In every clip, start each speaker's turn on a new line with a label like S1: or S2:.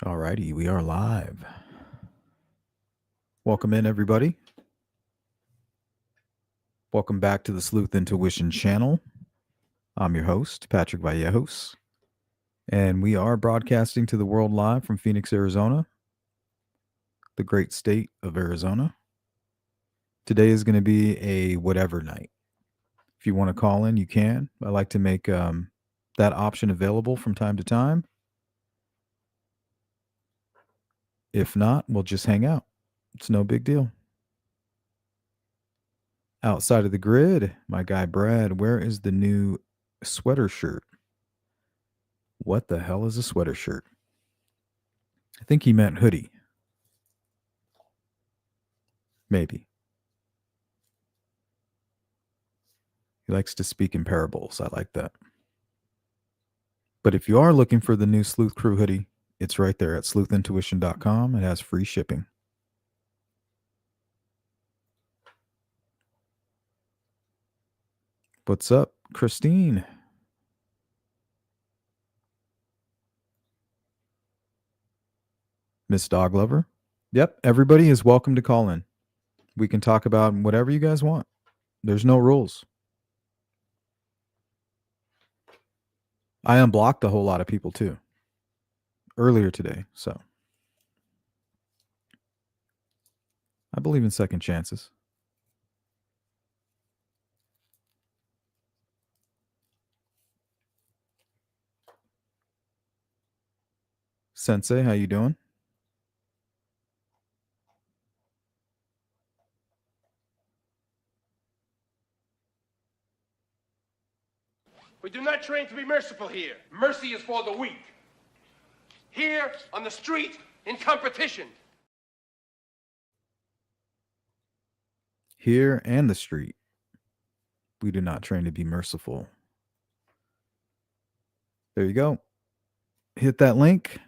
S1: Alrighty, we are live. Welcome in, everybody. Welcome back to the Sleuth Intuition channel. I'm your host, Patrick Vallejos, and we are broadcasting to the world live from Phoenix, Arizona, the great state of Arizona. Today is going to be a whatever night. If you want to call in, you can. I like to make that option available from time to time. If not, we'll just hang out. It's no big deal. Outside of the grid, my guy Brad, where is the new sweater shirt? What the hell is a sweater shirt? I think he meant hoodie. Maybe. He likes to speak in parables. I like that. But if you are looking for the new Sleuth Crew hoodie, it's right there at sleuthintuition.com. It has free shipping. What's up, Christine? Miss Dog Lover? Yep, everybody is welcome to call in. We can talk about whatever you guys want. There's no rules. I unblocked a whole lot of people too earlier today, so I believe in second chances. Sensei, how you doing?
S2: We do not train to be merciful here. Mercy is for the weak. Here, on the street, in competition.
S1: Here and the street, we do not train to be merciful. There you go. Hit that link.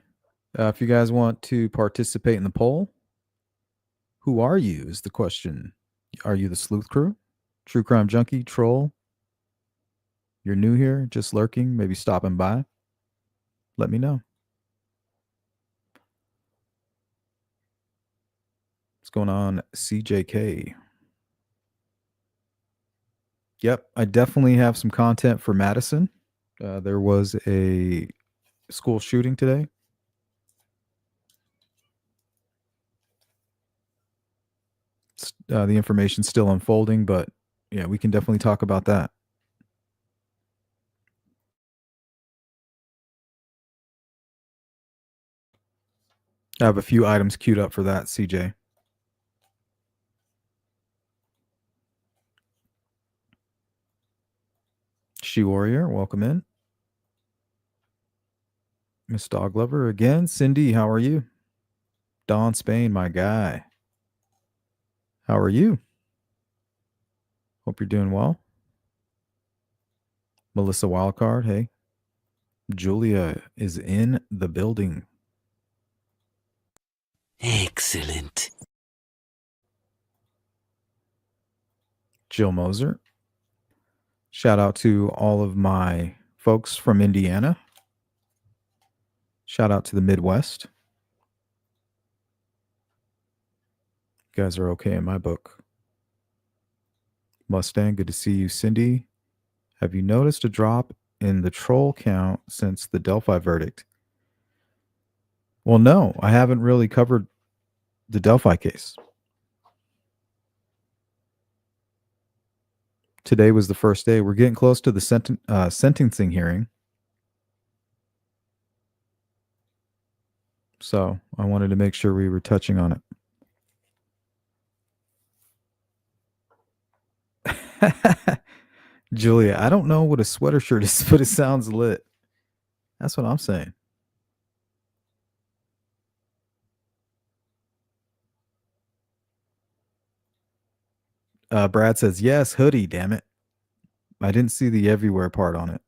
S1: If you guys want to participate in the poll, who are you is the question. Are you the Sleuth Crew? True Crime Junkie? Troll? You're new here, just lurking, maybe stopping by? Let me know. What's going on, CJK? Yep, I definitely have some content for Madison. There was a school shooting today. The information's still unfolding, but yeah, we can definitely talk about that. I have a few items queued up for that, CJ. She Warrior, welcome in. Miss Dog Lover again. Cindy, how are you? Don Spain, my guy. How are you? Hope you're doing well. Melissa Wildcard, hey. Julia is in the building.
S3: Excellent.
S1: Jill Moser. Shout out to all of my folks from Indiana. Shout out to the Midwest. You guys are okay in my book. Mustang, good to see you. Cindy, have you noticed a drop in the troll count since the Delphi verdict? Well, no, I haven't really covered the Delphi case. Today was the first day. We're getting close to the sentencing hearing. So I wanted to make sure we were touching on it. Julia, I don't know what a sweater shirt is, but it sounds lit. That's what I'm saying. Brad says, yes, hoodie, damn it. I didn't see the everywhere part on it.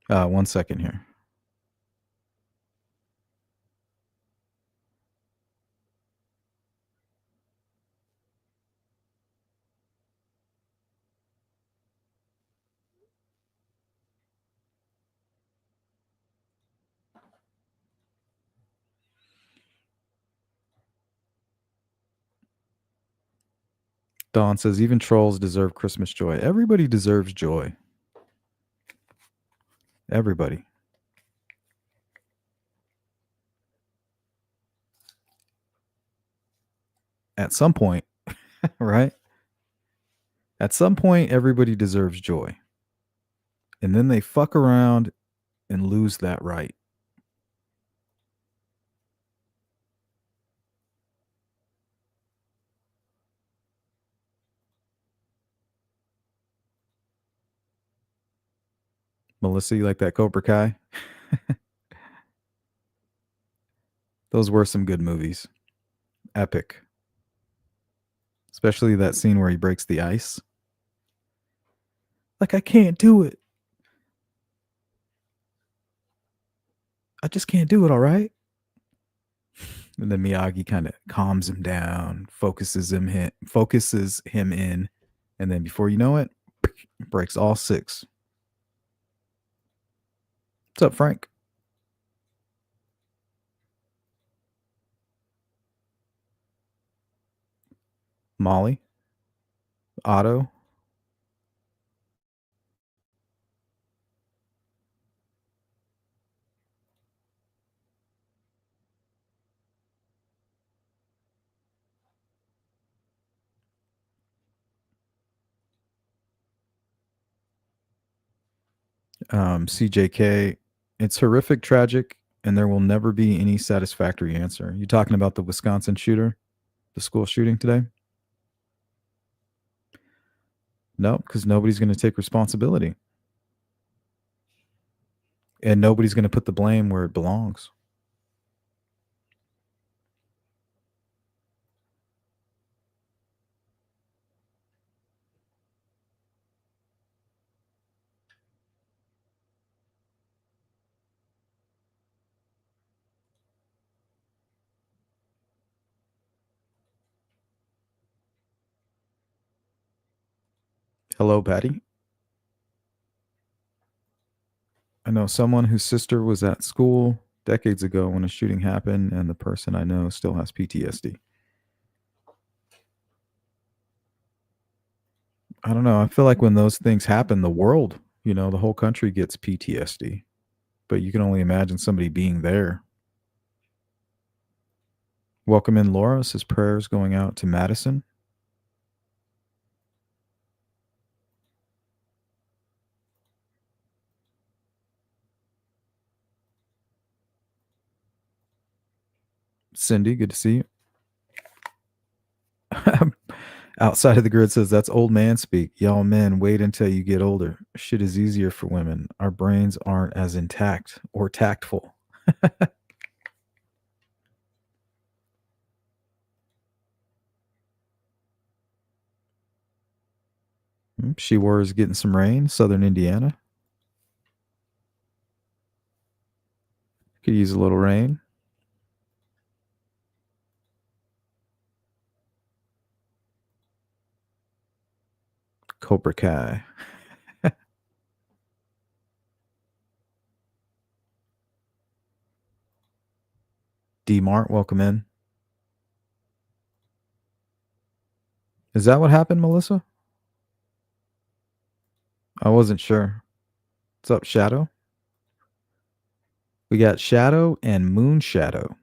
S1: One second here. Dawn says, even trolls deserve Christmas joy. Everybody deserves joy. Everybody. At some point, right? At some point, everybody deserves joy. And then they fuck around and lose that right. Melissa, you like that Cobra Kai? Those were some good movies. Epic. Especially that scene where he breaks the ice. Like, I can't do it. I just can't do it, all right? And then Miyagi kind of calms him down, focuses him in, and then before you know it, breaks all six. What's up, Frank? Molly? Otto? CJK? It's horrific, tragic, and there will never be any satisfactory answer. You talking about the Wisconsin shooter, the school shooting today? No, because nobody's going to take responsibility. And nobody's going to put the blame where it belongs. Hello, Patty. I know someone whose sister was at school decades ago when a shooting happened, and the person I know still has PTSD. I don't know. I feel like when those things happen, the world, the whole country gets PTSD. But you can only imagine somebody being there. Welcome in, Laura. Says prayers going out to Madison. Cindy, good to see you. Outside of the grid says that's old man speak. Y'all men, wait until you get older. Shit is easier for women. Our brains aren't as intact or tactful. She is getting some rain. Southern Indiana could use a little rain. Cobra Kai. D Mart, welcome in. Is that what happened, Melissa? I wasn't sure. What's up, Shadow? We got Shadow and Moon Shadow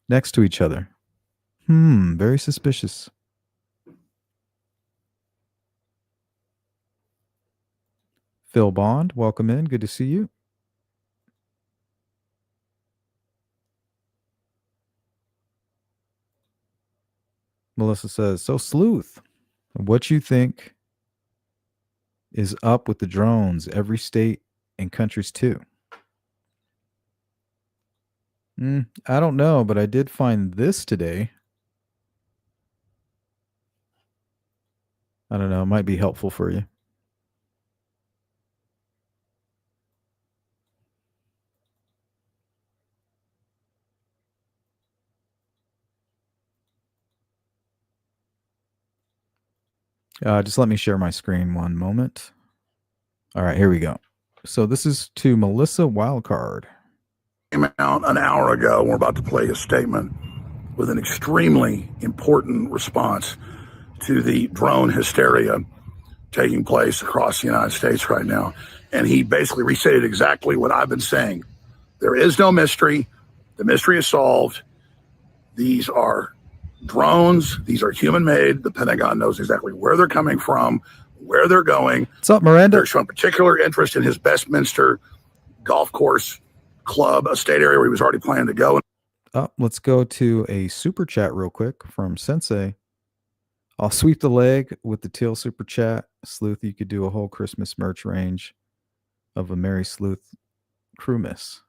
S1: next to each other. Very suspicious. Phil Bond, welcome in. Good to see you. Melissa says, so Sleuth, what you think is up with the drones, every state and countries too? I don't know, but I did find this today. I don't know. It might be helpful for you. Just let me share my screen one moment. All right, here we go. So this is to Melissa Wildcard.
S4: Came out an hour ago. We're about to play a statement with an extremely important response to the drone hysteria taking place across the United States right now. And he basically restated exactly what I've been saying. There is no mystery. The mystery is solved. These are drones. These are human made. The Pentagon knows exactly where they're coming from, where they're going.
S1: What's up, Miranda?
S4: They're showing particular interest in his Westminster golf course club, a state area where he was already planning to go.
S1: Let's go to a super chat real quick from Sensei. I'll sweep the leg with the teal super chat. Sleuth, you could do a whole Christmas merch range of a Merry Sleuth crew miss.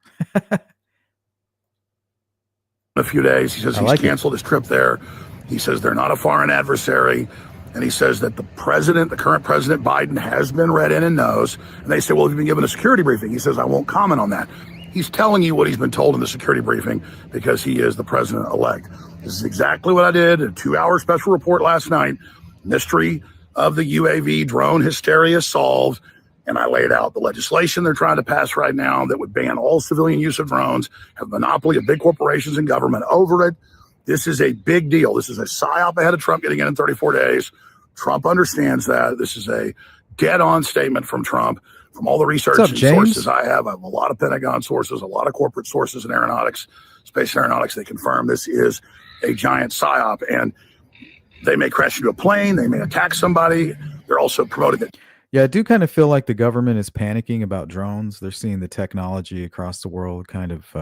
S4: A few days. He says he's canceled his trip there. He says they're not a foreign adversary. And he says that the current president Biden has been read in and knows. And they say, well, have you been given a security briefing? He says, I won't comment on that. He's telling you what he's been told in the security briefing because he is the president-elect. This is exactly what I did. A 2-hour special report last night. Mystery of the UAV drone hysteria solved. And I laid out the legislation they're trying to pass right now that would ban all civilian use of drones, have a monopoly of big corporations and government over it. This is a big deal. This is a psyop ahead of Trump getting in 34 days. Trump understands that. This is a get-on statement from Trump. From all the research and sources I have a lot of Pentagon sources, a lot of corporate sources in aeronautics, space aeronautics. They confirm this is a giant psyop. And they may crash into a plane. They may attack somebody. They're also promoting it.
S1: Yeah, I do kind of feel like the government is panicking about drones. They're seeing the technology across the world kind of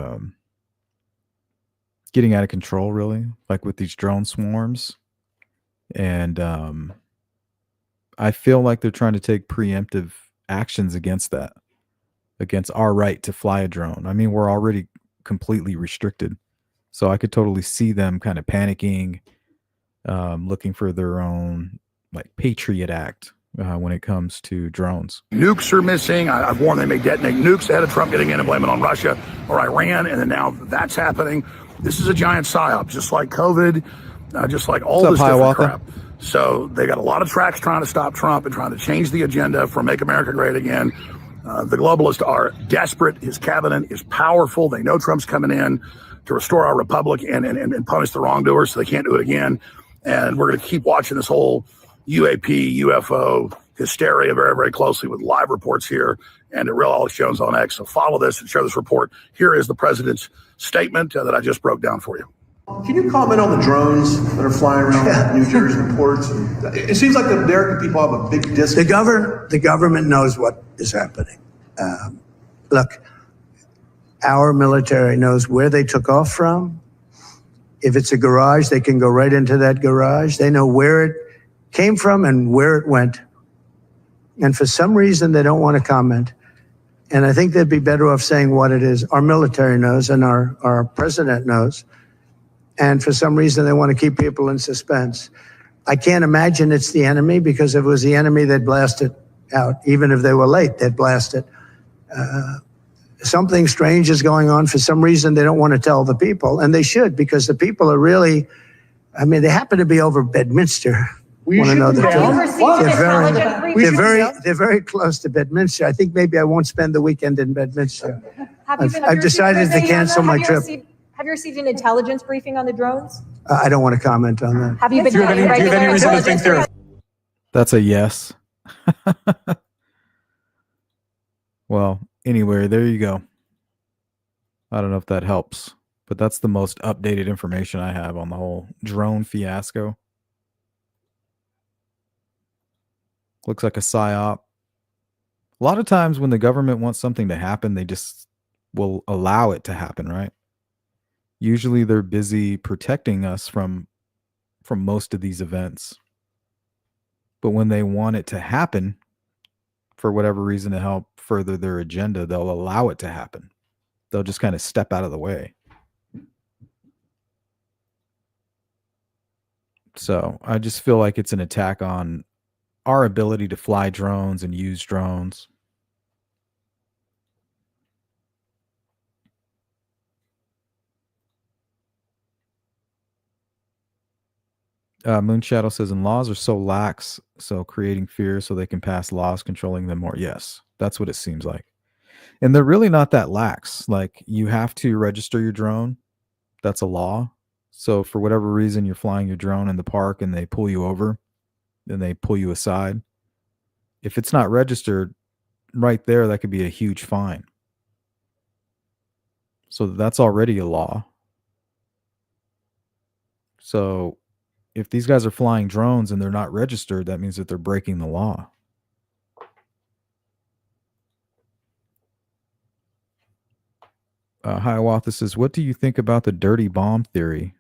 S1: getting out of control, really, like with these drone swarms. And I feel like they're trying to take preemptive actions against that, against our right to fly a drone. I mean, we're already completely restricted. So I could totally see them kind of panicking, looking for their own like Patriot Act when it comes to drones.
S4: Nukes are missing. I've warned they may detonate nukes ahead of Trump getting in and blame it on Russia or Iran. And then now that's happening. This is a giant psyop, just like COVID, just like all this different crap. So they got a lot of tracks trying to stop Trump and trying to change the agenda for Make America Great Again. The globalists are desperate. His cabinet is powerful. They know Trump's coming in to restore our republic and punish the wrongdoers so they can't do it again. And we're going to keep watching this whole UAP, UFO hysteria very, very closely with live reports here and at Real Alex Jones on X. So follow this and share this report. Here is the president's statement that I just broke down for you.
S5: Can you comment on the drones that are flying around New Jersey and ports? It seems like the American people have a big disconnect.
S6: The government knows what is happening. Look, our military knows where they took off from. If it's a garage, they can go right into that garage. They know where it came from and where it went. And for some reason, they don't want to comment. And I think they'd be better off saying what it is. Our military knows and our president knows. And for some reason, they want to keep people in suspense. I can't imagine it's the enemy, because if it was the enemy, they'd blast it out. Even if they were late, they'd blast it. Something strange is going on. For some reason, they don't want to tell the people. And they should, because the people are really, I mean, they happen to be over Bedminster.
S5: We should know
S6: that they're very close to Bedminster. I think maybe I won't spend the weekend in Bedminster. I've decided to cancel my trip.
S7: Have you received an intelligence briefing on the drones?
S6: I don't want to comment on that.
S7: Have you been getting regular intelligence briefings?
S1: That's a yes. Well, anyway, there you go. I don't know if that helps, but that's the most updated information I have on the whole drone fiasco. Looks like a psyop. A lot of times when the government wants something to happen, they just will allow it to happen, right? Usually they're busy protecting us from most of these events. But when they want it to happen, for whatever reason to help further their agenda, they'll allow it to happen. They'll just kind of step out of the way. So I just feel like it's an attack on our ability to fly drones and use drones. Moonshadow says, and laws are so lax, so creating fear so they can pass laws controlling them more. Yes, that's what it seems like. And they're really not that lax. Like, you have to register your drone. That's a law. So for whatever reason, you're flying your drone in the park and they pull you over and they pull you aside. If it's not registered, right there, that could be a huge fine. So that's already a law. So if these guys are flying drones and they're not registered, that means that they're breaking the law. Hiawatha says, what do you think about the dirty bomb theory?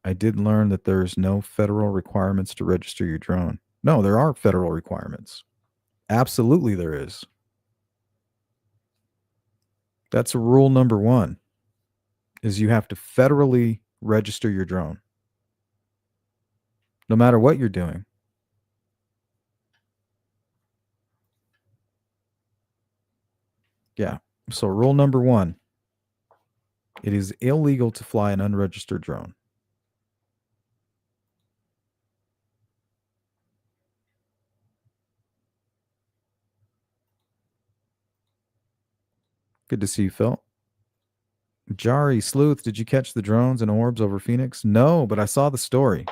S1: I did learn that there's no federal requirements to register your drone. No, there are federal requirements. Absolutely there is. That's rule number 1, is you have to federally register your drone. No matter what you're doing. Yeah. So rule number 1, it is illegal to fly an unregistered drone. Good to see you, Phil. Jari Sleuth, did you catch the drones and orbs over Phoenix? No, but I saw the story.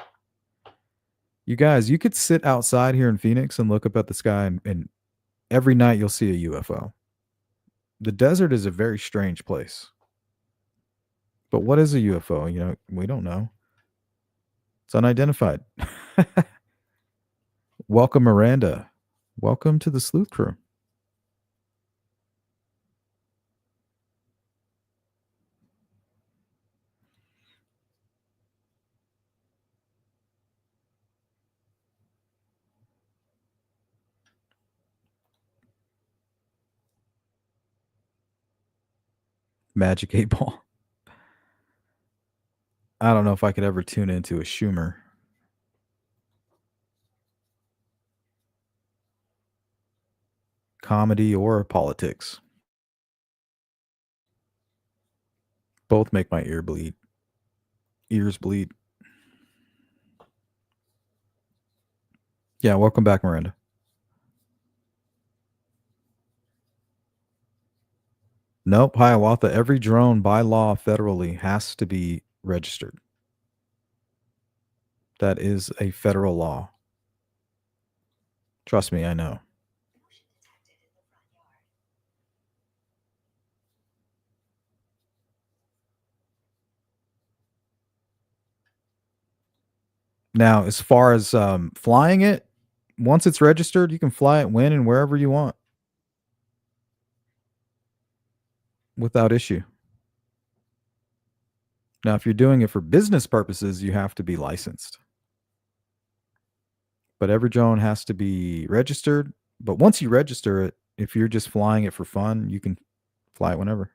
S1: You guys, you could sit outside here in Phoenix and look up at the sky, and every night you'll see a UFO. The desert is a very strange place. But what is a UFO? You know, we don't know. It's unidentified. Welcome, Miranda. Welcome to the Sleuth Crew. Magic 8 Ball. I don't know if I could ever tune into a Schumer. Comedy or politics. Both make my ears bleed. Yeah, welcome back, Miranda. Nope, Hiawatha. Every drone by law federally has to be registered. That is a federal law. Trust me, I know. Now, as far as flying it, once it's registered, you can fly it when and wherever you want without issue. Now, if you're doing it for business purposes, you have to be licensed. But every drone has to be registered. But once you register it, if you're just flying it for fun, you can fly it whenever.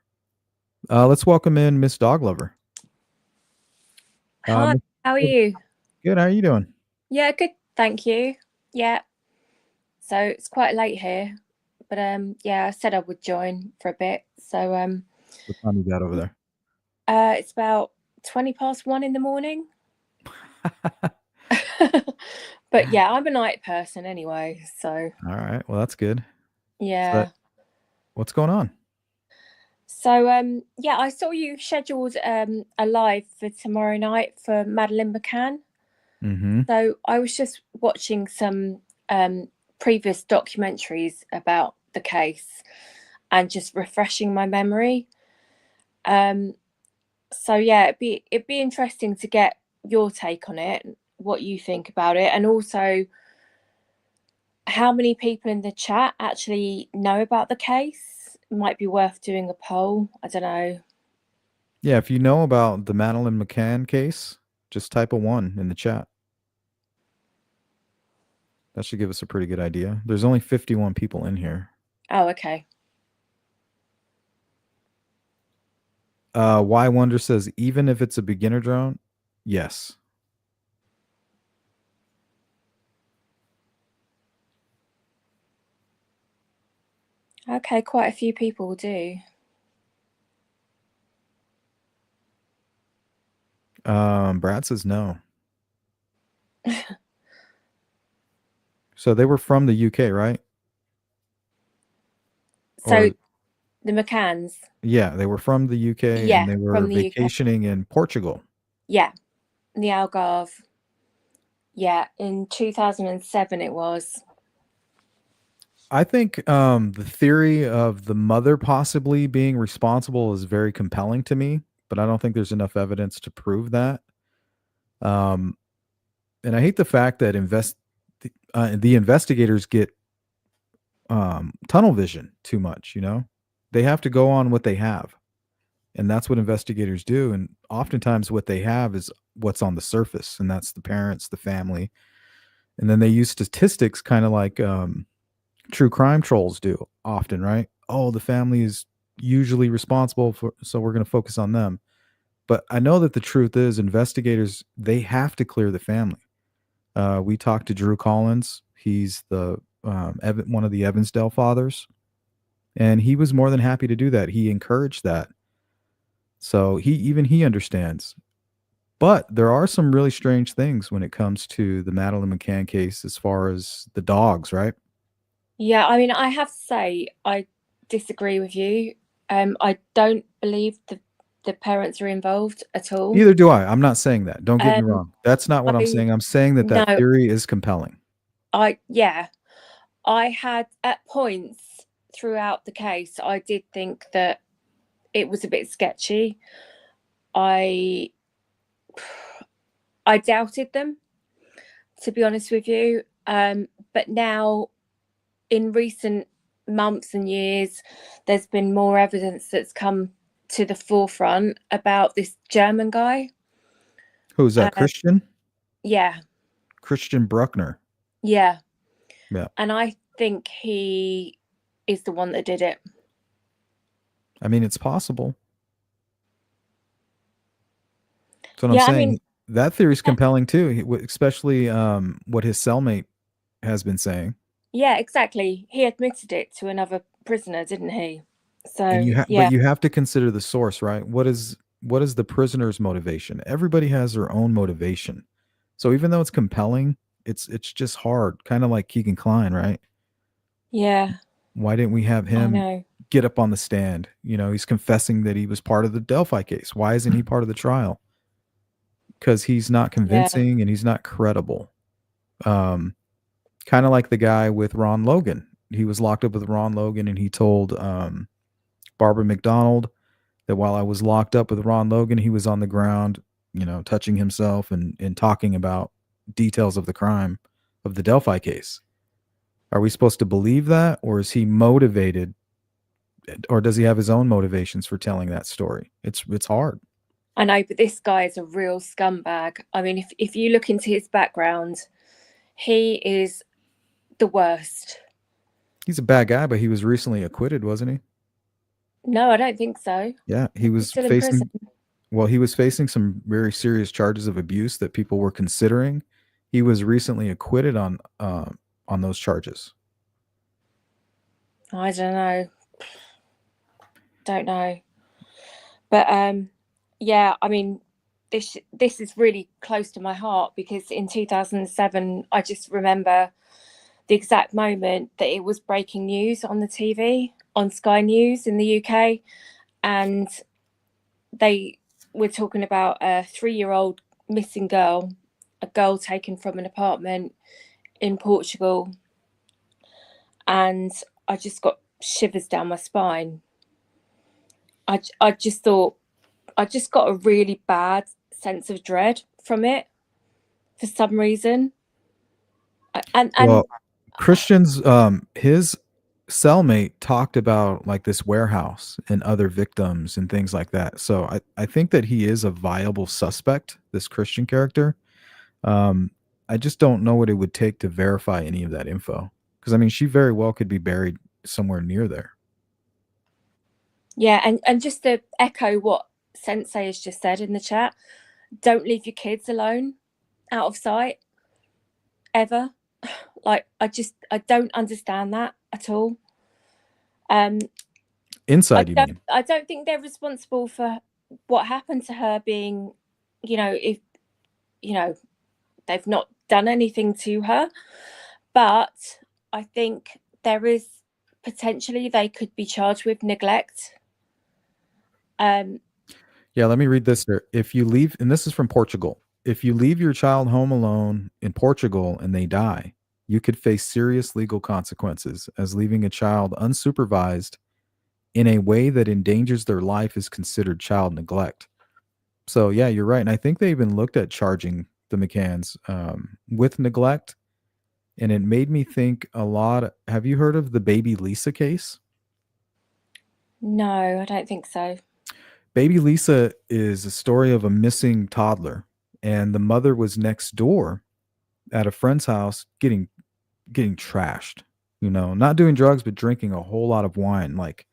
S1: Let's welcome in Miss Dog Lover.
S8: Hi, how are you?
S1: Good. How are you doing?
S8: Yeah, good. Thank you. Yeah. So it's quite late here, but yeah, I said I would join for a bit. So
S1: What time you got over there?
S8: it's about 20 past 1 in the morning. But yeah, I'm a night person anyway. So
S1: all right. Well, that's good.
S8: yeah.
S1: So, what's going on?
S8: So yeah, I saw you scheduled a live for tomorrow night for Madeleine McCann.
S1: Mm-hmm.
S8: So I was just watching some previous documentaries about the case and just refreshing my memory. So yeah, it'd be interesting to get your take on it, what you think about it, and also how many people in the chat actually know about the case. It might be worth doing a poll. I don't know.
S1: Yeah, if you know about the Madeleine McCann case, just type a 1 in the chat. That should give us a pretty good idea. There's only 51 people in here.
S8: Oh, okay.
S1: Why Wonder says, even if it's a beginner drone, yes.
S8: Okay, quite a few people do.
S1: Brad says no. So they were from the UK, right?
S8: So
S1: Or
S8: the McCanns,
S1: yeah, they were from the UK and
S8: yeah,
S1: they were
S8: from the UK,
S1: vacationing in Portugal.
S8: yeah, the Algarve, yeah, in 2007 it was.
S1: I think the theory of the mother possibly being responsible is very compelling to me, but I don't think there's enough evidence to prove that. Um, and I hate the fact that the investigators get tunnel vision too much. They have to go on what they have, and that's what investigators do. And oftentimes, what they have is what's on the surface, and that's the parents, the family, and then they use statistics, kind of like true crime trolls do often, right? Oh, the family is usually responsible for, so we're going to focus on them. But I know that the truth is, investigators, they have to clear the family. We talked to Drew Collins. He's the one of the Evansdale fathers, and he was more than happy to do that. He encouraged that, so he understands. But there are some really strange things when it comes to the Madeline McCann case, as far as the dogs, right?
S8: Yeah, I mean, I have to say, I disagree with you. I don't believe the parents are involved at all.
S1: Neither do I. I'm not saying that. Don't get me
S8: Um,
S1: wrong. That's not what I'm saying. I'm saying that
S8: no,
S1: theory is compelling.
S8: yeah, I had at points throughout the case, I did think that it was a bit sketchy. I doubted them, to be honest with you. But now, in recent months and years, there's been more evidence that's come to the forefront about this German guy.
S1: Who's that? Christian?
S8: Yeah,
S1: Christian Bruckner.
S8: yeah.
S1: Yeah.
S8: And I think he is the one that did it.
S1: I mean, it's possible. That's what I'm
S8: Yeah, I
S1: saying.
S8: mean,
S1: That theory is compelling too, especially what his cellmate has been saying.
S8: yeah, exactly. He admitted it to another prisoner, didn't he?
S1: And
S8: So,
S1: but
S8: yeah,
S1: you have to consider the source, right? What is the prisoner's motivation? Everybody has their own motivation. So even though it's compelling, it's just hard, kind of like Keegan Kline, right?
S8: yeah,
S1: Why didn't we have
S8: I
S1: him
S8: know.
S1: get up on the stand? He's confessing that he was part of the Delphi case. Why isn't he part of the trial? Because he's not
S8: Yeah,
S1: convincing and he's not credible. Kind of like the guy with Ron Logan. He was locked up with Ron Logan, and he told Barbara McDonald that while I was locked up with Ron Logan, he was on the ground, touching himself and talking about details of the crime of the Delphi case. Are we supposed to believe that, or is he motivated, or does he have his own motivations for telling that story? It's hard.
S8: I know, but this guy is a real scumbag. I mean, if you look into his background, he is the worst.
S1: He's a bad guy, but he was recently acquitted, wasn't he?
S8: No, I don't think so.
S1: Yeah, he was
S8: Still in prison.
S1: he was facing some very serious charges of abuse that people were considering. He was recently acquitted on those charges.
S8: I don't know. Don't know. But yeah, I mean, this is really close to my heart, because in 2007, I just remember the exact moment that it was breaking news on the TV, on Sky News in the UK, and they were talking about a 3-year-old missing girl, a girl taken from an apartment in Portugal, and I just got shivers down my spine. I just thought, I just got a really bad sense of dread from it for some reason. And
S1: Well, Christian's his cellmate talked about like this warehouse and other victims and things like that. So I think that he is a viable suspect, this Christian character. I just don't know what it would take to verify any of that info. Because I mean, she very well could be buried somewhere near there.
S8: yeah, and just to echo what Sensei has just said in the chat, don't leave your kids alone, out of sight, ever. Like, I don't understand that at all.
S1: Inside, you mean?
S8: I don't think they're responsible for what happened to her being, if they've not done anything to her. But I think there is potentially they could be charged with neglect.
S1: Yeah, let me read this here. If you leave, and this is from Portugal, if you leave your child home alone in Portugal and they die, you could face serious legal consequences, as leaving a child unsupervised in a way that endangers their life is considered child neglect. So, yeah, you're right. And I think they even looked at charging the McCanns with neglect. And it made me think a lot. Have you heard of the baby Lisa case?
S8: No, I don't think so.
S1: Baby Lisa is a story of a missing toddler, and the mother was next door at a friend's house getting trashed. Not doing drugs, but drinking a whole lot of wine. Like,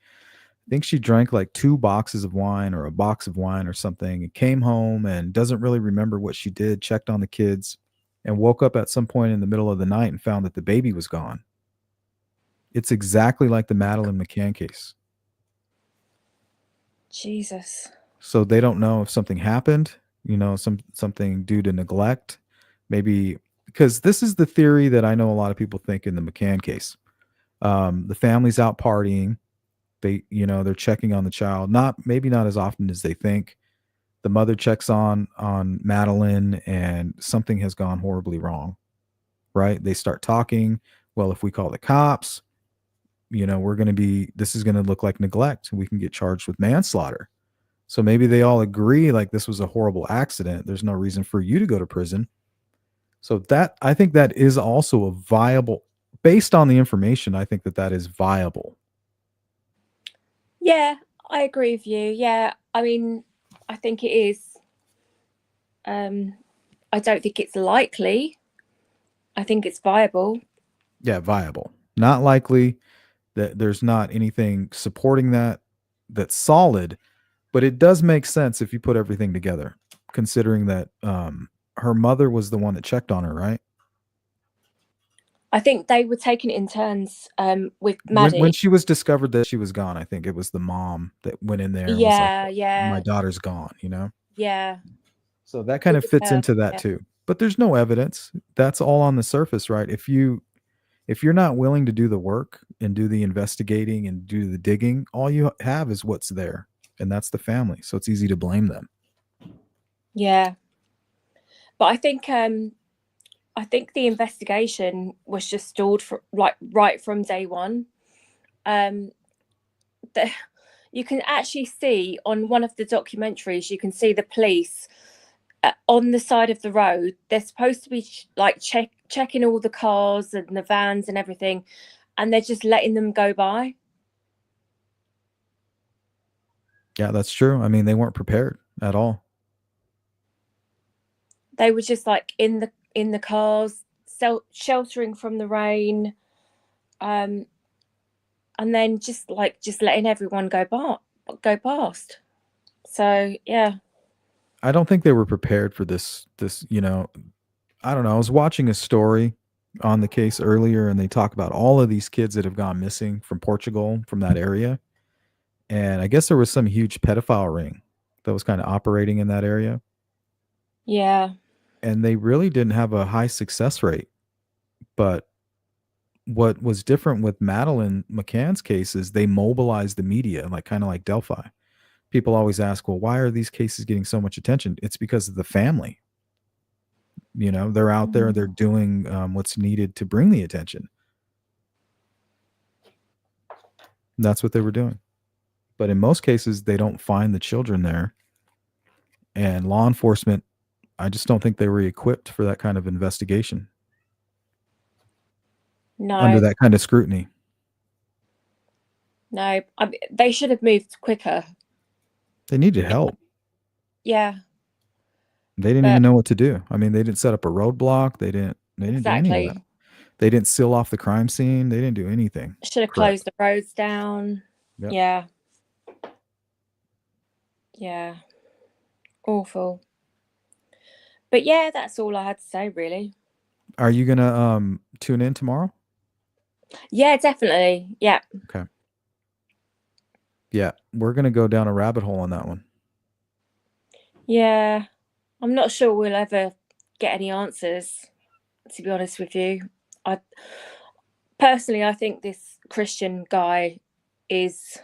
S1: I think she drank like 2 boxes of wine or a box of wine or something, and came home and doesn't really remember what she did. Checked on the kids, and woke up at some point in the middle of the night and found that the baby was gone. It's exactly like the Madeline McCann case.
S8: Jesus.
S1: So they don't know if something happened, something due to neglect, maybe, because this is the theory that I know a lot of people think in the McCann case. The family's out partying. They're checking on the child, maybe not as often as they think. The mother checks on Madeline, and something has gone horribly wrong. Right? They start talking. Well, if we call the cops, this is going to look like neglect. We can get charged with manslaughter. So maybe they all agree, like, this was a horrible accident. There's no reason for you to go to prison. So I think that is also a viable, based on the information, I think that is viable.
S8: Yeah, I agree with you. Yeah, I mean, I think it is. I don't think it's likely. I think it's viable.
S1: Yeah, viable. Not likely. That there's not anything supporting that's solid, but it does make sense if you put everything together, considering that her mother was the one that checked on her, right?
S8: I think they were taking it in turns with
S1: When
S8: Maddie.
S1: she was discovered that she was gone, I think it was the mom that went in there and was like, my daughter's gone,
S8: Yeah.
S1: So that kind of fits into that too. But there's no evidence. That's all on the surface, right? If you're not willing to do the work and do the investigating and do the digging, all you have is what's there, and that's the family. So it's easy to blame them.
S8: Yeah. But I think the investigation was just stalled for right from day one. You can actually see on one of the documentaries, you can see the police on the side of the road. They're supposed to be checking all the cars and the vans and everything, and they're just letting them go by.
S1: Yeah, that's true. I mean, they weren't prepared at all.
S8: They were just like in the cars, sheltering from the rain, and then just letting everyone go past. So yeah.
S1: I don't think they were prepared for this, I don't know. I was watching a story on the case earlier, and they talk about all of these kids that have gone missing from Portugal, from that area. And I guess there was some huge pedophile ring that was kind of operating in that area.
S8: Yeah.
S1: And they really didn't have a high success rate. But what was different with Madeline McCann's case is they mobilized the media, kind of like Delphi. People always ask, well, why are these cases getting so much attention? It's because of the family. They're out there, they're doing what's needed to bring the attention. And that's what they were doing. But in most cases, they don't find the children there. And law enforcement, I just don't think they were equipped for that kind of investigation.
S8: No.
S1: Under that kind of scrutiny.
S8: No, they should have moved quicker.
S1: They needed help.
S8: Yeah.
S1: They didn't even know what to do. I mean, they didn't set up a roadblock. They didn't do any of that. They didn't seal off the crime scene. They didn't do anything.
S8: Should have closed the roads down. Yep. Yeah. Yeah. Awful. But yeah, that's all I had to say, really.
S1: Are you going to tune in tomorrow?
S8: Yeah, definitely. Yeah.
S1: Okay. Yeah, we're going to go down a rabbit hole on that one.
S8: Yeah. I'm not sure we'll ever get any answers. to be honest with you. I personally, I think this Christian guy is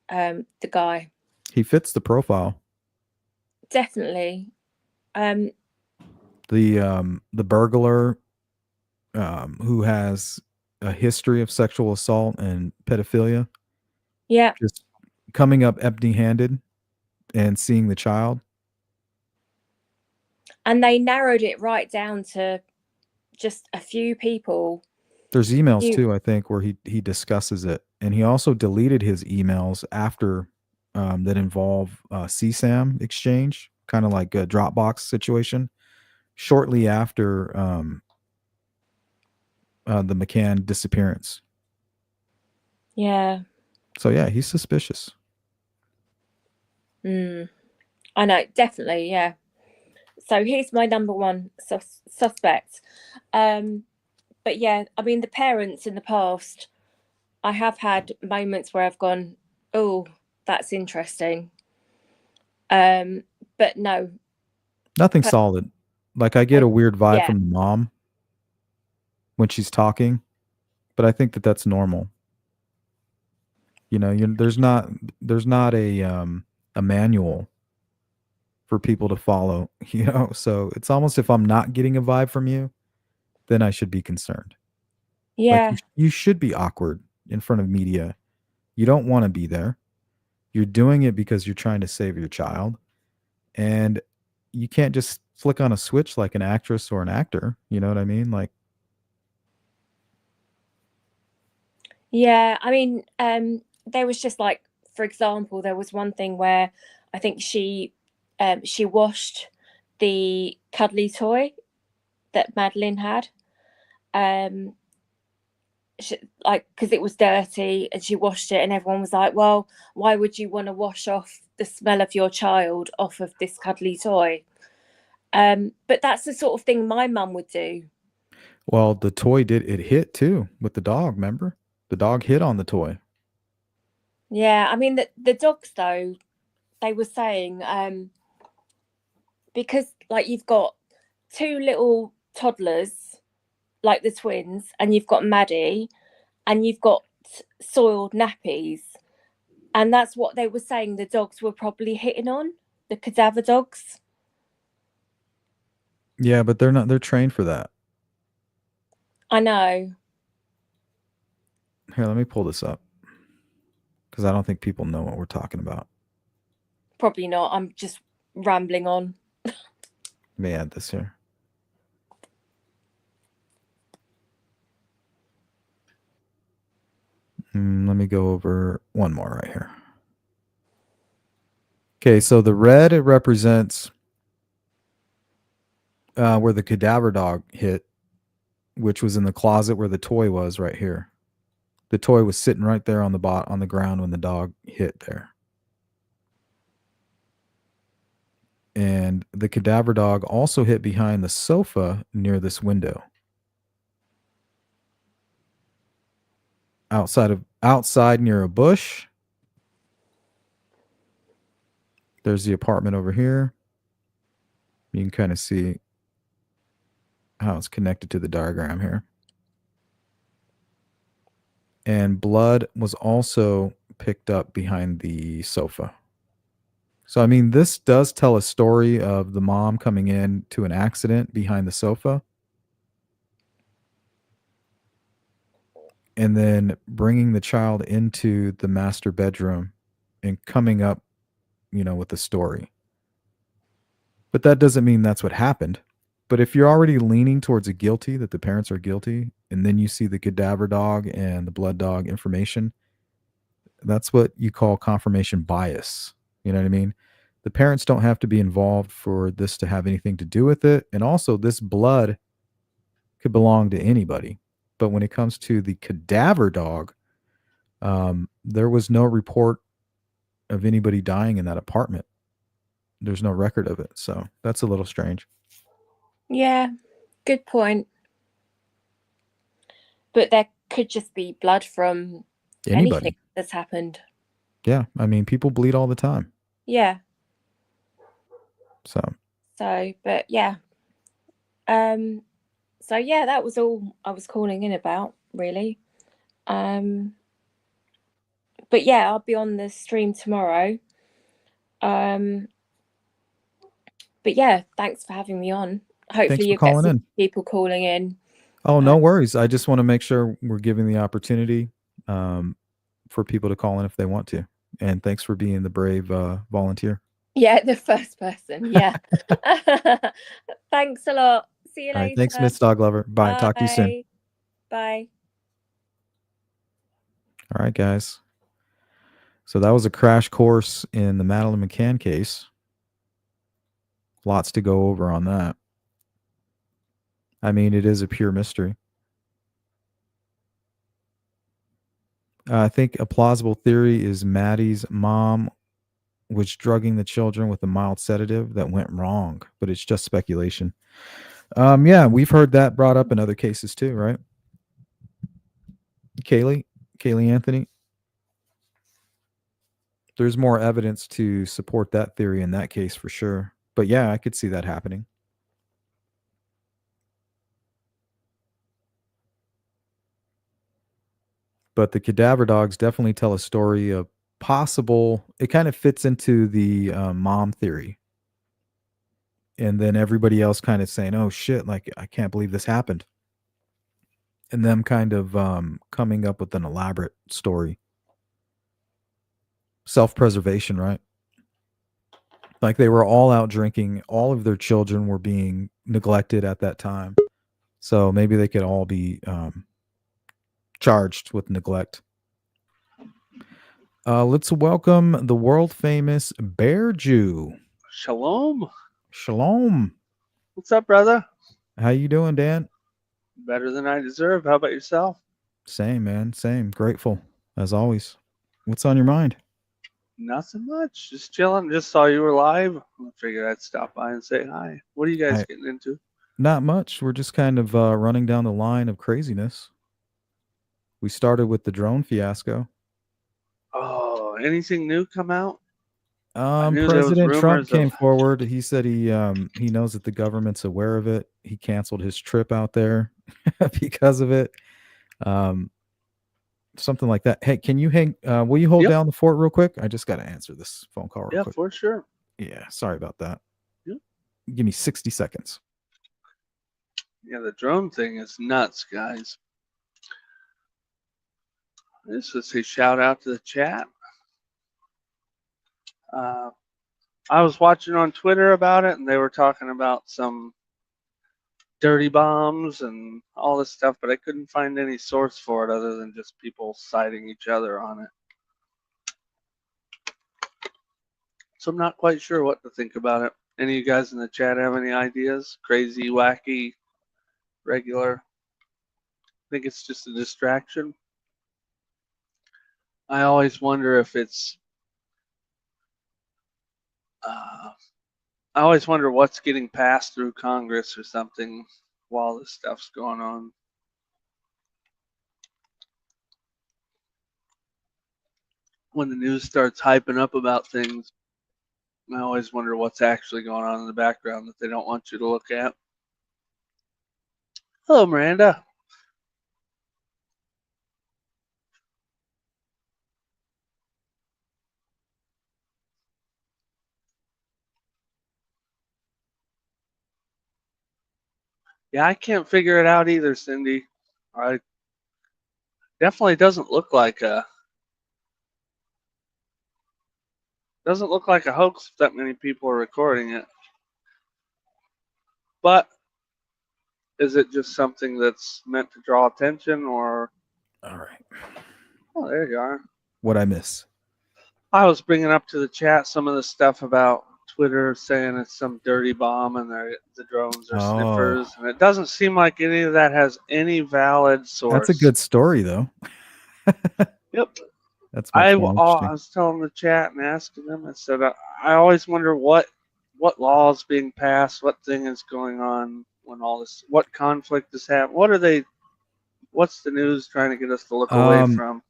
S8: the guy.
S1: He fits the profile.
S8: Definitely.
S1: The burglar who has a history of sexual assault and pedophilia,
S8: Yeah.
S1: just coming up empty-handed and seeing the child.
S8: And they narrowed it right down to just a few people.
S1: There's emails too, I think, where he discusses it, and he also deleted his emails after that involve CSAM exchange, kind of like a Dropbox situation, shortly after the McCann disappearance.
S8: Yeah.
S1: So yeah, he's suspicious.
S8: I know, definitely, yeah. So he's my number one suspect. But yeah, I mean, the parents in the past, I have had moments where I've gone, oh, that's interesting. But no.
S1: Nothing solid. Like I get a weird vibe
S8: yeah.
S1: from the mom when she's talking, but I think that that's normal. You know, there's not a manual for people to follow, you know? So it's almost if I'm not getting a vibe from you, then I should be concerned. Like
S8: Yeah.
S1: you should be awkward in front of media. You don't want to be there. You're doing it because you're trying to save your child. And you can't just flick on a switch like an actress or an actor. You know what I mean? Like,
S8: Yeah, I mean, there was just like, for example, there was one thing where I think she washed the cuddly toy that Madeline had, like because it was dirty, and she washed it, and everyone was like, "Well, why would you want to wash off the smell of your child off of this cuddly toy?" But that's the sort of thing my mum would do.
S1: well, the toy it hit too with the dog, remember? The dog hit on the toy.
S8: Yeah, I mean the dogs though, they were saying because like you've got two little toddlers, like the twins, and you've got Maddie, and you've got soiled nappies, and that's what they were saying the dogs were probably hitting on, the cadaver dogs.
S1: Yeah, but they're trained for that.
S8: I know.
S1: Here, let me pull this up because I don't think people know what we're talking about.
S8: Probably not. I'm just rambling on.
S1: Let me add this here. Let me go over one more right here. Okay, so the red, it represents where the cadaver dog hit, which was in the closet where the toy was right here. The toy was sitting right there on the ground when the dog hit there. And the cadaver dog also hit behind the sofa near this window. Outside near a bush. There's the apartment over here. You can kind of see how it's connected to the diagram here. And blood was also picked up behind the sofa. So, I mean, this does tell a story of the mom coming in to an accident behind the sofa and then bringing the child into the master bedroom and coming up, you know, with the story. But that doesn't mean that's what happened. But if you're already leaning towards a guilty, that the parents are guilty, and then you see the cadaver dog and the blood dog information, that's what you call confirmation bias. You know what I mean? The parents don't have to be involved for this to have anything to do with it. And also, this blood could belong to anybody. But when it comes to the cadaver dog, there was no report of anybody dying in that apartment. There's no record of it. So that's a little strange.
S8: Yeah, good point. But there could just be blood from anything that's happened.
S1: Yeah, I mean, people bleed all the time.
S8: Yeah.
S1: So,
S8: but yeah. So yeah, that was all I was calling in about, really. But yeah, I'll be on the stream tomorrow. But yeah, thanks for having me on.
S1: Thanks
S8: Hopefully
S1: for
S8: you'll get
S1: calling
S8: some
S1: in.
S8: people calling in.
S1: Oh, no worries. I just want to make sure we're giving the opportunity for people to call in if they want to. And thanks for being the brave volunteer.
S8: Yeah, the first person. Yeah. Thanks a lot. See you
S1: All right.
S8: later.
S1: Thanks, Miss Dog Lover. Bye. Talk to you soon.
S8: Bye.
S1: All right, guys. So that was a crash course in the Madeleine McCann case. Lots to go over on that. I mean, it is a pure mystery. I think a plausible theory is Maddie's mom was drugging the children with a mild sedative that went wrong, but it's just speculation. Yeah, we've heard that brought up in other cases too, right? Kaylee Anthony. There's more evidence to support that theory in that case for sure. But yeah, I could see that happening. But the cadaver dogs definitely tell a story of possible, it kind of fits into the mom theory. And then everybody else kind of saying, oh shit, like, I can't believe this happened. And them kind of coming up with an elaborate story. Self-preservation, right? Like they were all out drinking. All of their children were being neglected at that time. So maybe they could all be charged with neglect. Let's welcome the world famous Bear Jew.
S9: Shalom.
S1: Shalom.
S9: What's up, brother?
S1: How you doing, Dan?
S9: Better than I deserve. How about yourself?
S1: Same, man. Same. Grateful as always. What's on your mind?
S9: Nothing much. Just chilling. Just saw you were live. I figured I'd stop by and say hi. What are you guys getting into?
S1: Not much. We're just kind of running down the line of craziness. We started with the drone fiasco.
S9: Oh, anything new come out?
S1: President Trump came forward. He said he knows that the government's aware of it. He canceled his trip out there because of it. Something like that. Hey, can you hang? Will you hold down the fort real quick? I just got to answer this phone call real quick.
S9: Yeah, for sure.
S1: Yeah, sorry about that.
S9: Yep.
S1: Give me 60 seconds.
S9: Yeah, the drone thing is nuts, guys. This is a shout out to the chat. I was watching on Twitter about it, and they were talking about some dirty bombs and all this stuff, but I couldn't find any source for it other than just people citing each other on it. So I'm not quite sure what to think about it. Any of you guys in the chat have any ideas? Crazy, wacky, regular? Think it's just a distraction? I always wonder if it's I always wonder what's getting passed through Congress or something while this stuff's going on. When the news starts hyping up about things, I always wonder what's actually going on in the background that they don't want you to look at. Hello, Miranda. Yeah, I can't figure it out either, Cindy. I definitely doesn't look like a hoax if that many people are recording it. But is it just something that's meant to draw attention, or?
S1: All right.
S9: Oh, there you are.
S1: What'd I miss?
S9: I was bringing up to the chat some of the stuff about Twitter saying it's some dirty bomb and the drones are sniffers, and it doesn't seem like any of that has any valid source.
S1: That's a good story, though.
S9: Yep.
S1: That's
S9: I was telling the chat and asking them. I said I always wonder what law is being passed, what thing is going on when all this, what conflict is happening. What's the news trying to get us to look away from?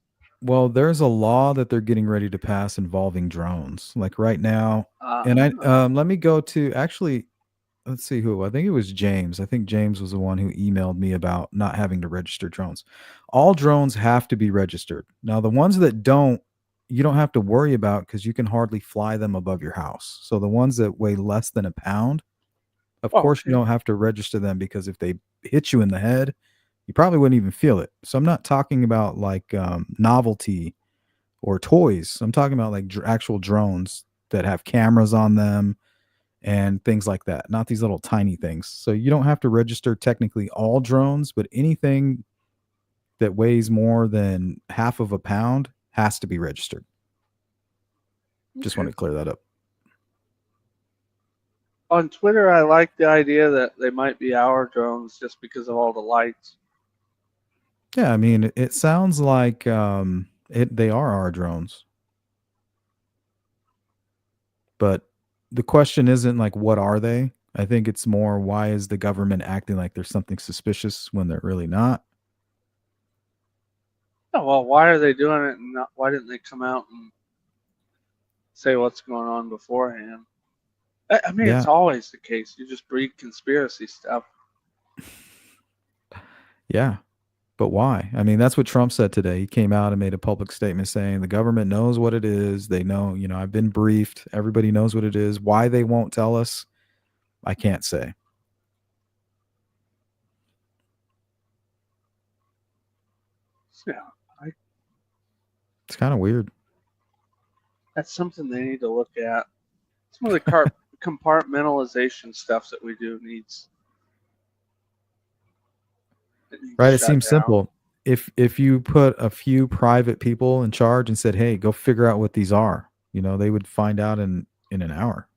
S1: Well, there's a law that they're getting ready to pass involving drones, like right now. And let me go to, actually, let's see who. I think it was James. I think James was the one who emailed me about not having to register drones. All drones have to be registered. Now, the ones that don't, you don't have to worry about because you can hardly fly them above your house. So the ones that weigh less than a pound, of
S9: Oh,
S1: course, you
S9: okay.
S1: don't have to register them because if they hit you in the head, you probably wouldn't even feel it. So I'm not talking about like novelty or toys. I'm talking about like actual drones that have cameras on them and things like that, not these little tiny things. So you don't have to register technically all drones, but anything that weighs more than half of a pound has to be registered. Just want
S9: Okay.
S1: to clear that up.
S9: On Twitter, I like the idea that they might be our drones just because of all the lights.
S1: Yeah, I mean, it sounds like they are our drones. But the question isn't like what are they? I think it's more why is the government acting like there's something suspicious when they're really not?
S9: Oh, well, why are they doing it and why didn't they come out and say what's going on beforehand? I mean,
S1: Yeah.
S9: it's always the case. You just breed conspiracy stuff.
S1: Yeah. But why? I mean, that's what Trump said today. He came out and made a public statement saying the government knows what it is. They know, I've been briefed. Everybody knows what it is. Why they won't tell us, I can't say.
S9: Yeah,
S1: It's kind of weird.
S9: that's something they need to look at. Some of the compartmentalization stuff that we do needs
S1: Right? It
S9: shut
S1: seems
S9: down.
S1: simple. If you put a few private people in charge and said, "Hey, go figure out what these are," they would find out in an hour.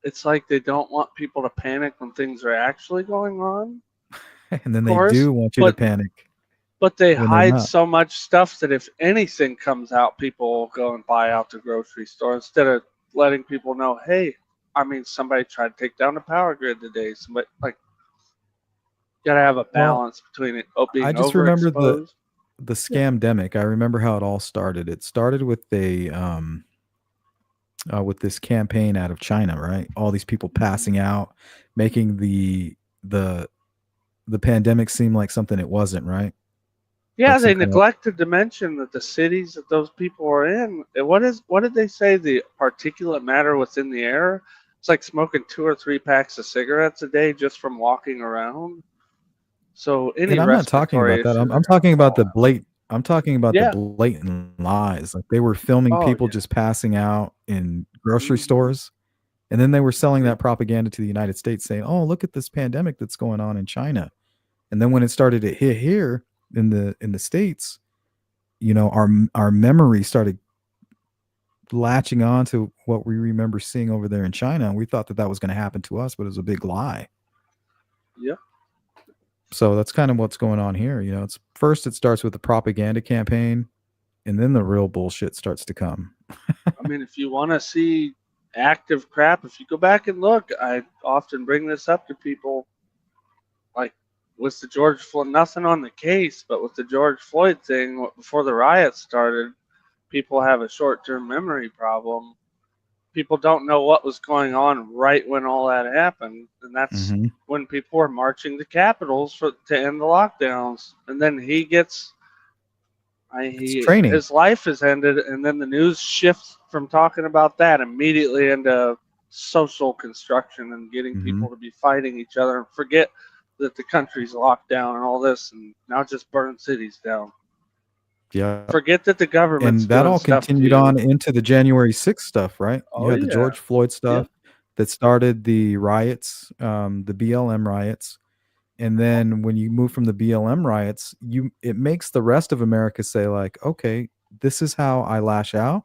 S9: It's like they don't want people to panic when things are actually going on.
S1: And then
S9: Of
S1: they
S9: course,
S1: do want you to panic
S9: but they
S1: when they're
S9: hide
S1: not.
S9: so much stuff that if anything comes out, people will go and buy out the grocery store instead of letting people know, hey, I mean, somebody tried to take down the power grid today. Somebody like got to have a
S1: Well,
S9: balance between it
S1: I
S9: being
S1: just remember the
S9: overexposed.
S1: the
S9: Yeah.
S1: scamdemic. I remember how it all started. It started with with this campaign out of China, right? All these people passing out, making the the pandemic seem like something it wasn't, right?
S9: Yeah,
S1: Like some
S9: they
S1: kind of
S9: neglected to mention that the cities that those people are in. What did they say? The particulate matter within the air. It's like smoking 2 or 3 packs of cigarettes a day just from walking around. So any
S1: and I'm not talking
S9: respiratory
S1: about that.
S9: issues
S1: I'm
S9: are
S1: I'm
S9: going to
S1: talking about
S9: fall
S1: the
S9: out.
S1: blatant I'm talking about the
S9: Yeah.
S1: blatant lies. Like they were filming
S9: Oh
S1: people
S9: yeah.
S1: just passing out in grocery
S9: Hmm.
S1: stores, and then they were selling
S9: Yep.
S1: that propaganda to the United States saying, "Oh, look at this pandemic that's going on in China." And then when it started to hit here in the States, our memory started latching on to what we remember seeing over there in China, and we thought that was going to happen to us, but it was a big lie.
S9: Yep.
S1: So that's kind of what's going on here. It's first it starts with the propaganda campaign, and then the real bullshit starts to come.
S9: I mean, if you want to see active crap, if you go back and look, I often bring this up to people. Like with the George Floyd, nothing on the case, but with the George Floyd thing, before the riots started, people have a short-term memory problem. People don't know what was going on right when all that happened, and that's
S1: Hmm.
S9: when people were marching to capitals to end the lockdowns. And then
S1: It's training.
S9: his life is ended, and then the news shifts from talking about that immediately into social construction and getting
S1: Hmm.
S9: people to be fighting each other and forget that the country's locked down and all this, and now just burn cities down.
S1: Yeah.
S9: Forget that the government's
S1: And that
S9: doing
S1: all
S9: stuff to
S1: continued
S9: you.
S1: on into the January 6th stuff, right? You
S9: Oh
S1: had the
S9: yeah,
S1: George Floyd
S9: yeah.
S1: stuff that started the riots, the BLM riots. And then when you move from the BLM riots, it makes the rest of America say like, okay, this is how I lash out.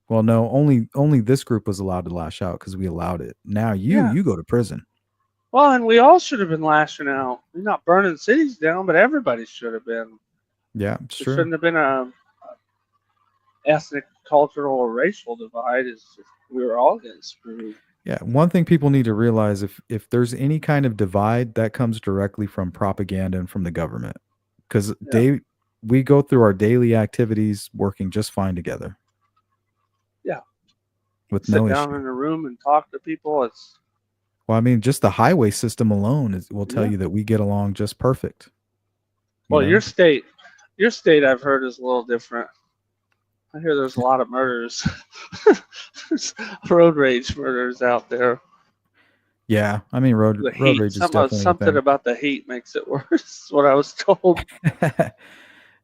S1: Well, no, only this group was allowed to lash out because we allowed it. Now
S9: Yeah.
S1: you go to prison.
S9: Well, and we all should have been lashing out. We're not burning cities down, but everybody should have been.
S1: Yeah, it's
S9: There
S1: true.
S9: shouldn't have been a ethnic, cultural, or racial divide. It's just we were all getting screwed.
S1: Yeah, one thing people need to realize if there's any kind of divide, that comes directly from propaganda and from the government. Because
S9: Yeah,
S1: we go through our daily activities working just fine together
S9: yeah.
S1: with
S9: Sit
S1: no
S9: down
S1: issue.
S9: in a room and talk to people. It's
S1: Well, I mean, just the highway system alone will tell
S9: Yeah.
S1: you that we get along just perfect.
S9: Well,
S1: know?
S9: your state I've heard is a little different. I hear there's a lot of murders. There's road rage murders out there.
S1: Yeah, I mean, road
S9: The
S1: road
S9: heat,
S1: rage is definitely a
S9: something
S1: thing.
S9: about the heat makes it worse. Is what I was told.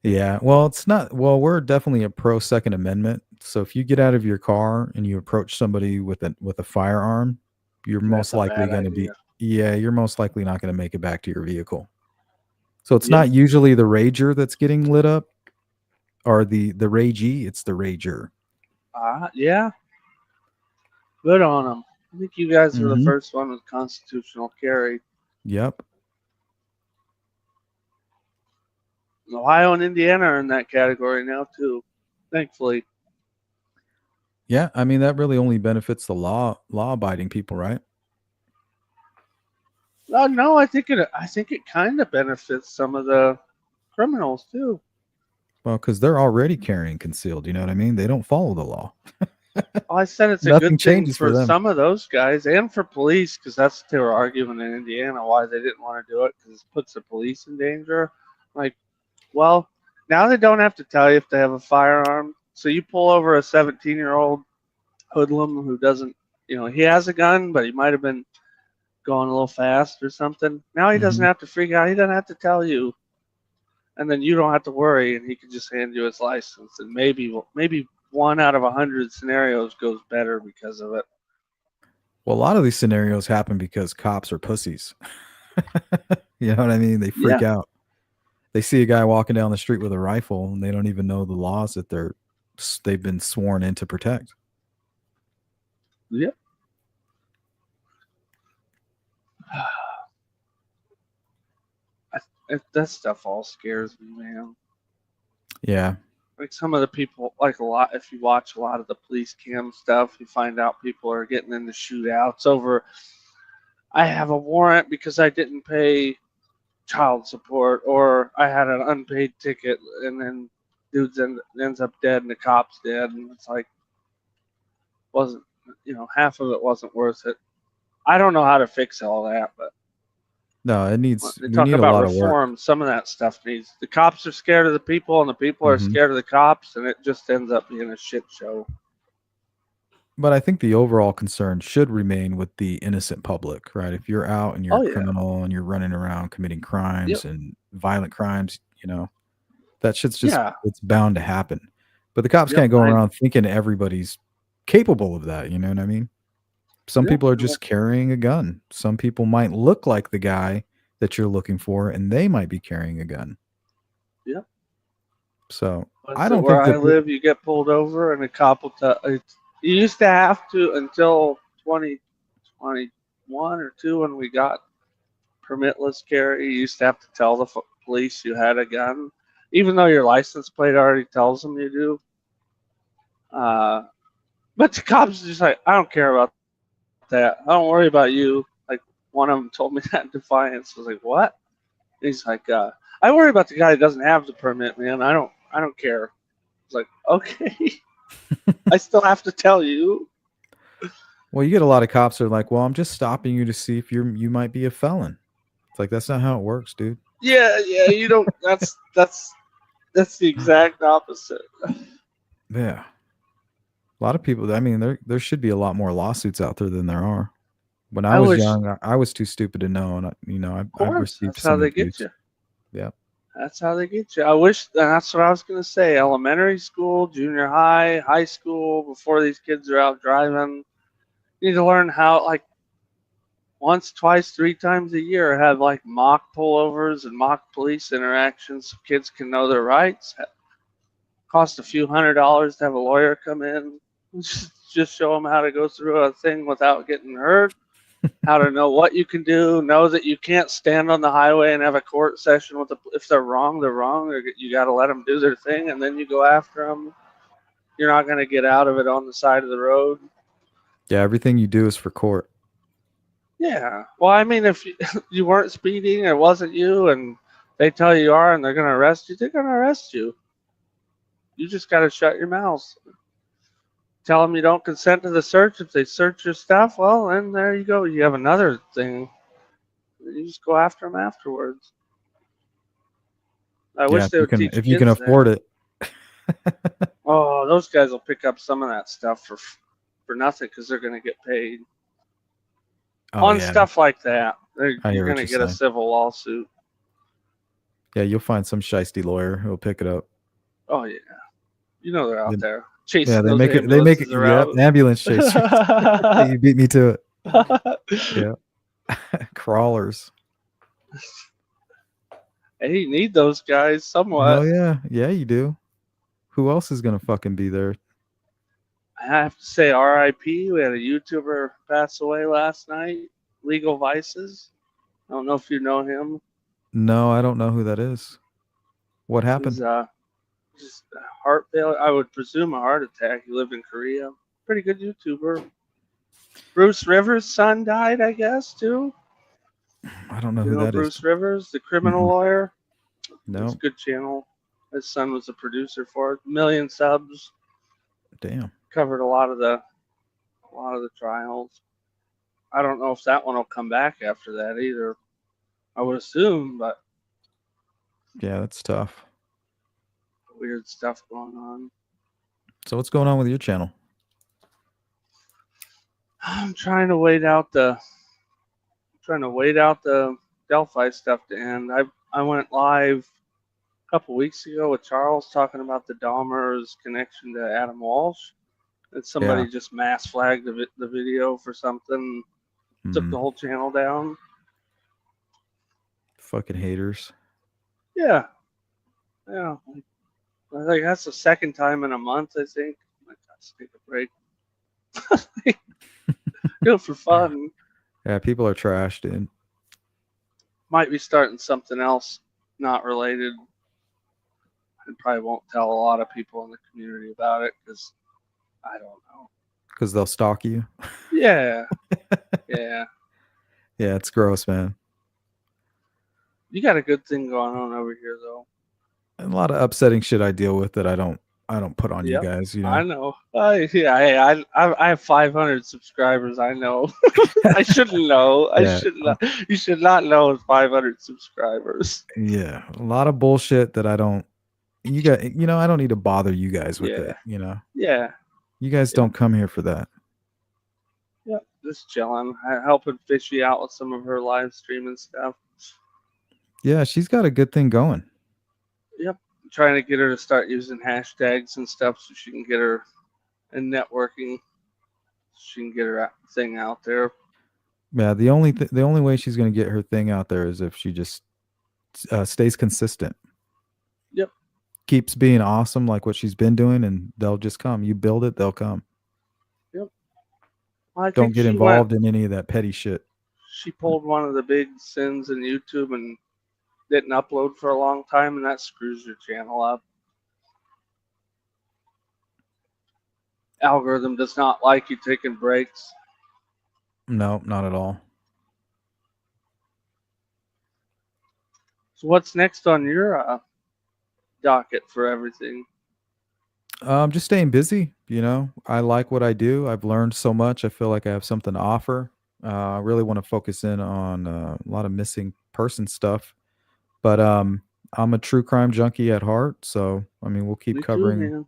S1: Yeah, well, it's not. Well, we're definitely a pro Second Amendment. So if you get out of your car and you approach somebody with a firearm, you're
S9: That's
S1: most
S9: a
S1: likely
S9: bad
S1: going to
S9: idea.
S1: be. Yeah, you're most likely not going to make it back to your vehicle. So it's
S9: Yeah.
S1: not usually the rager that's getting lit up, or the ragey. It's the rager.
S9: Yeah. Good on them. I think you guys were the
S1: Hmm.
S9: first one with constitutional carry.
S1: Yep.
S9: Ohio and Indiana are in that category now too. Thankfully.
S1: Yeah, I mean that really only benefits the law abiding people, right?
S9: No, I think it kind of benefits some of the criminals too.
S1: Well, because they're already carrying concealed. You know what I mean? They don't follow the law.
S9: I said it's a
S1: Nothing
S9: good thing
S1: changes for
S9: for
S1: them.
S9: some of those guys and for police because that's what they were arguing in Indiana why they didn't want to do it because it puts the police in danger. Like, well, now they don't have to tell you if they have a firearm. So you pull over a 17-year-old hoodlum who doesn't, he has a gun, but he might have been going a little fast or something. Now he doesn't
S1: Hmm.
S9: have to freak out. He doesn't have to tell you, and then you don't have to worry, and he can just hand you his license. And maybe 1 out of 100 scenarios goes better because of it.
S1: Well, a lot of these scenarios happen because cops are pussies. You know what I mean? They freak
S9: Yeah,
S1: out. They see a guy walking down the street with a rifle, and they don't even know the laws that they've been sworn in to protect.
S9: yeah. That stuff all scares me, man.
S1: Yeah.
S9: Like some of the people, like a lot. If you watch a lot of the police cam stuff, you find out people are getting into shootouts over. I have a warrant because I didn't pay child support, or I had an unpaid ticket, and then ends up dead, and the cop's dead, and it's like wasn't half of it wasn't worth it. I don't know how to fix all that, but
S1: No,
S9: they
S1: we
S9: talk
S1: need a
S9: about
S1: lot of work.
S9: reform. Some of that stuff needs. The cops are scared of the people, and the people are
S1: Hmm.
S9: scared of the cops, and it just ends up being a shit show.
S1: But I think the overall concern should remain with the innocent public, right? If you're out and you're a
S9: Oh yeah,
S1: criminal and you're running around committing
S9: yep,
S1: crimes and violent crimes, that shit's just
S9: yeah,
S1: it's bound to happen. But the cops
S9: yep.
S1: can't go around thinking everybody's capable of that, you know what I mean? Some
S9: Yeah,
S1: people are
S9: no,
S1: just carrying a gun. Some people might look like the guy that you're looking for and they might be carrying a gun.
S9: yep.
S1: So, I
S9: What's it
S1: don't
S9: where
S1: think
S9: I
S1: that
S9: live? You get pulled over, and a cop will tell. You used to have to until 2021 or two when we got permitless carry. You used to have to tell the police you had a gun, even though your license plate already tells them you do. But the cops are just like, I don't care about that. I don't worry about you. Like one of them told me that in defiance. I was like, what? And he's like, I worry about the guy that doesn't have the permit, man. I don't care. I was like, okay. I still have to tell you.
S1: well, you get a lot of cops that are like, "Well, I'm just stopping you to see if you might be a felon." It's like that's not how it works, dude.
S9: Yeah, yeah. You don't. That's the exact opposite.
S1: Yeah. A lot of people, I mean, there should be a lot more lawsuits out there than there are. When I
S9: I
S1: was
S9: wish.
S1: young, I was too stupid to know, and
S9: Of
S1: I've
S9: course,
S1: received
S9: that's how
S1: some
S9: they get
S1: abuse.
S9: you.
S1: Yeah.
S9: That's how they get you. I wish that's what I was gonna say. Elementary school, junior high, high school. Before these kids are out driving, you need to learn how, like, once, twice, 3 times a year, have like mock pullovers and mock police interactions so kids can know their rights. Cost a few $100s to have a lawyer come in, just show them how to go through a thing without getting hurt, how to know what you can do, know that you can't stand on the highway and have a court session with if they're wrong, they're wrong. Or you got to let them do their thing, and then you go after them. You're not going to get out of it on the side of the road.
S1: Yeah, everything you do is for court.
S9: Yeah. Well, I mean, if you weren't speeding, it wasn't you, and they tell you are, and they're going to arrest you, they're going to arrest you. You just got to shut your mouth. tell them you don't consent to the search. If they search your stuff, well, then there you go. You have another thing. You just go after them afterwards. I
S1: Yeah,
S9: wish they would teach
S1: if you can
S9: kids
S1: afford
S9: that.
S1: it.
S9: Oh, those guys will pick up some of that stuff for nothing because they're going to get paid.
S1: Oh
S9: On
S1: yeah,
S9: stuff like that,
S1: I
S9: you're
S1: hear
S9: going
S1: what
S9: to
S1: you're
S9: get a
S1: saying.
S9: civil lawsuit.
S1: Yeah, you'll find some shiesty lawyer who'll pick it up.
S9: Oh, yeah. You know they're out
S1: They-
S9: there
S1: yeah,
S9: chasing
S1: they
S9: those
S1: make it. They make it.
S9: ambulances
S1: Yep,
S9: around.
S1: ambulance chasers. You beat me to it. Yeah, crawlers.
S9: Hey, you need those guys somewhat.
S1: Hell yeah, yeah, you do. Who else is gonna fucking be there?
S9: I have to say, RIP. We had a YouTuber pass away last night. Legal Vices. I don't know if you know him.
S1: No, I don't know who that is. What happened?
S9: He's just heart failure. I would presume a heart attack. He lived in Korea. Pretty good YouTuber. Bruce Rivers' son died, I guess, too.
S1: I don't know
S9: You
S1: who
S9: know
S1: that is.
S9: Bruce Rivers, the criminal
S1: Mm-mm.
S9: lawyer?
S1: No,
S9: It's a good channel. His son was a producer for it. 1,000,000 subs.
S1: damn.
S9: Covered a lot of the trials. I don't know if that one will come back after that either. I would assume, but
S1: Yeah, that's tough.
S9: weird stuff going on.
S1: So what's going on with your channel?
S9: I'm trying to wait out the Delphi stuff to end. I went live a couple weeks ago with Charles talking about the Dahmer's connection to Adam Walsh. And somebody
S1: Yeah.
S9: just mass flagged the video for something, took the whole channel down.
S1: Fucking haters.
S9: Yeah. Yeah. I think that's the second time in a month, I think. I got to take a break. Do it for fun.
S1: Yeah, people are trash, dude.
S9: Might be starting something else not related. I probably won't tell a lot of people in the community about it because I don't know.
S1: Because they'll stalk you.
S9: Yeah. Yeah.
S1: Yeah, it's gross, man.
S9: You got a good thing going on over here, though.
S1: And a lot of upsetting shit I deal with that I don't put on you
S9: Yep.
S1: guys, you know.
S9: I know. I have 500 subscribers. I know. I shouldn't know.
S1: Yeah.
S9: You should not know it's 500 subscribers.
S1: Yeah, a lot of bullshit that I don't. I don't need to bother you guys with it. You know.
S9: Yeah.
S1: You guys don't come here for that.
S9: Yep. Just chilling. Helping Fishy out with some of her live streaming stuff.
S1: Yeah, she's got a good thing going.
S9: Yep. I'm trying to get her to start using hashtags and stuff so she can get her in networking. She can get her thing out there.
S1: Yeah, the only way she's going to get her thing out there is if she just stays consistent.
S9: Yep.
S1: Keeps being awesome like what she's been doing, and they'll just come. You build it, they'll come.
S9: Yep.
S1: Don't get involved in any of that petty shit.
S9: She pulled one of the big sins in YouTube and didn't upload for a long time, and that screws your channel up. Algorithm does not like you taking breaks.
S1: No, not at all.
S9: So what's next on your docket for everything?
S1: I'm just staying busy. You know, I like what I do. I've learned so much. I feel like I have something to offer. I really want to focus in on a lot of missing person stuff. But I'm a true crime junkie at heart. So, I mean, we'll keep covering.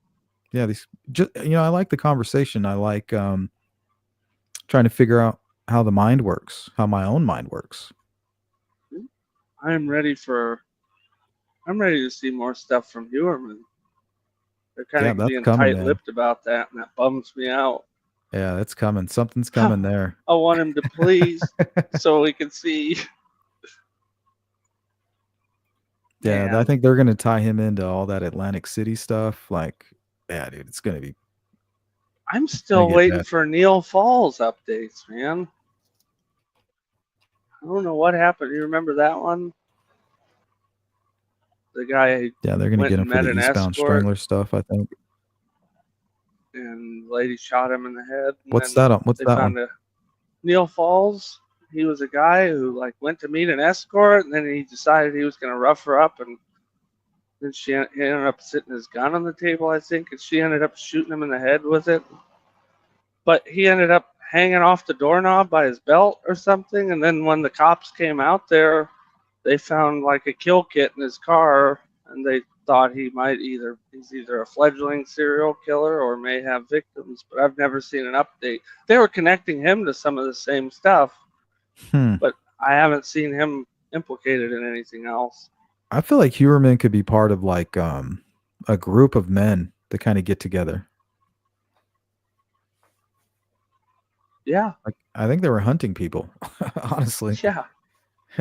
S1: Yeah, I like the conversation. I like trying to figure out how the mind works, how my own mind works.
S9: I'm ready to see more stuff from Huerman. They're kind of being tight-lipped about that, and that bums me out.
S1: Yeah, that's coming. Something's coming there.
S9: I want him to please so we can see.
S1: Yeah, I think they're going to tie him into all that Atlantic City stuff. Like, yeah, dude, it's going to be.
S9: I'm still waiting for Neil Falls updates, man. I don't know what happened. You remember that one? The guy.
S1: Yeah, they're going to get him for the Eastbound Strangler stuff, I think.
S9: And the lady shot him in the head.
S1: What's that? What's that one?
S9: Neil Falls. He was a guy who went to meet an escort, and then he decided he was going to rough her up, and then he ended up sitting his gun on the table, I think, and she ended up shooting him in the head with it. but he ended up hanging off the doorknob by his belt or something. And then when the cops came out there, they found like a kill kit in his car, and they thought he's either a fledgling serial killer or may have victims. But I've never seen an update. They were connecting him to some of the same stuff, but I haven't seen him implicated in anything else.
S1: I feel like Huerman could be part of like a group of men that kind of get together.
S9: Yeah.
S1: Like, I think they were hunting people, honestly.
S9: Yeah.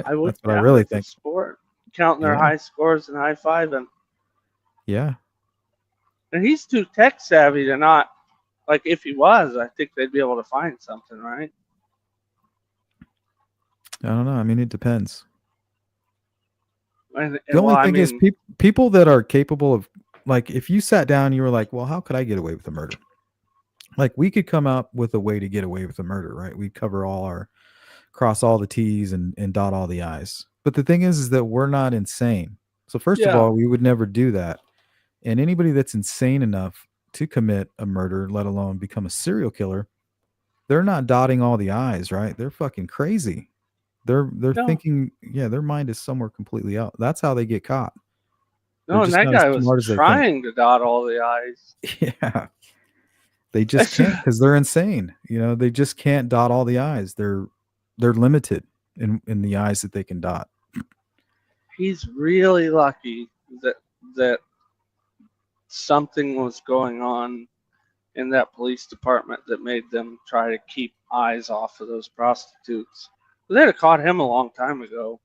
S9: I would.
S1: That's what I really think.
S9: Sport, counting their
S1: Yeah.
S9: high scores and high fiving.
S1: Yeah.
S9: And he's too tech savvy to not, like, if he was, I think they'd be able to find something, right?
S1: I don't know. I mean, it depends.
S9: And
S1: The only
S9: well,
S1: thing is people that are capable of, like, if you sat down and you were like, well, how could I get away with a murder? Like, we could come up with a way to get away with a murder, right? We'd cross all the T's and dot all the I's. But the thing is that we're not insane. So first of all, we would never do that. And anybody that's insane enough to commit a murder, let alone become a serial killer, they're not dotting all the I's, right? They're fucking crazy. They're thinking, yeah, their mind is somewhere completely out. That's how they get caught.
S9: No, and that guy was trying to dot all the I's.
S1: Yeah. They just can't because they're insane. You know, they just can't dot all the I's. They're limited in the I's that they can dot.
S9: He's really lucky that something was going on in that police department that made them try to keep eyes off of those prostitutes. They'd have caught him a long time ago.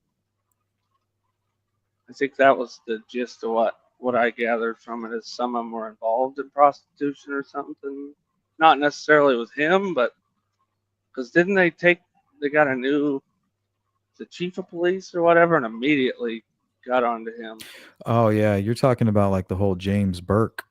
S9: I think that was the gist of what I gathered from it, is some of them were involved in prostitution or something. Not necessarily with him, but because didn't they got a new, the chief of police or whatever, and immediately got onto him.
S1: Oh yeah, you're talking about like the whole James Burke.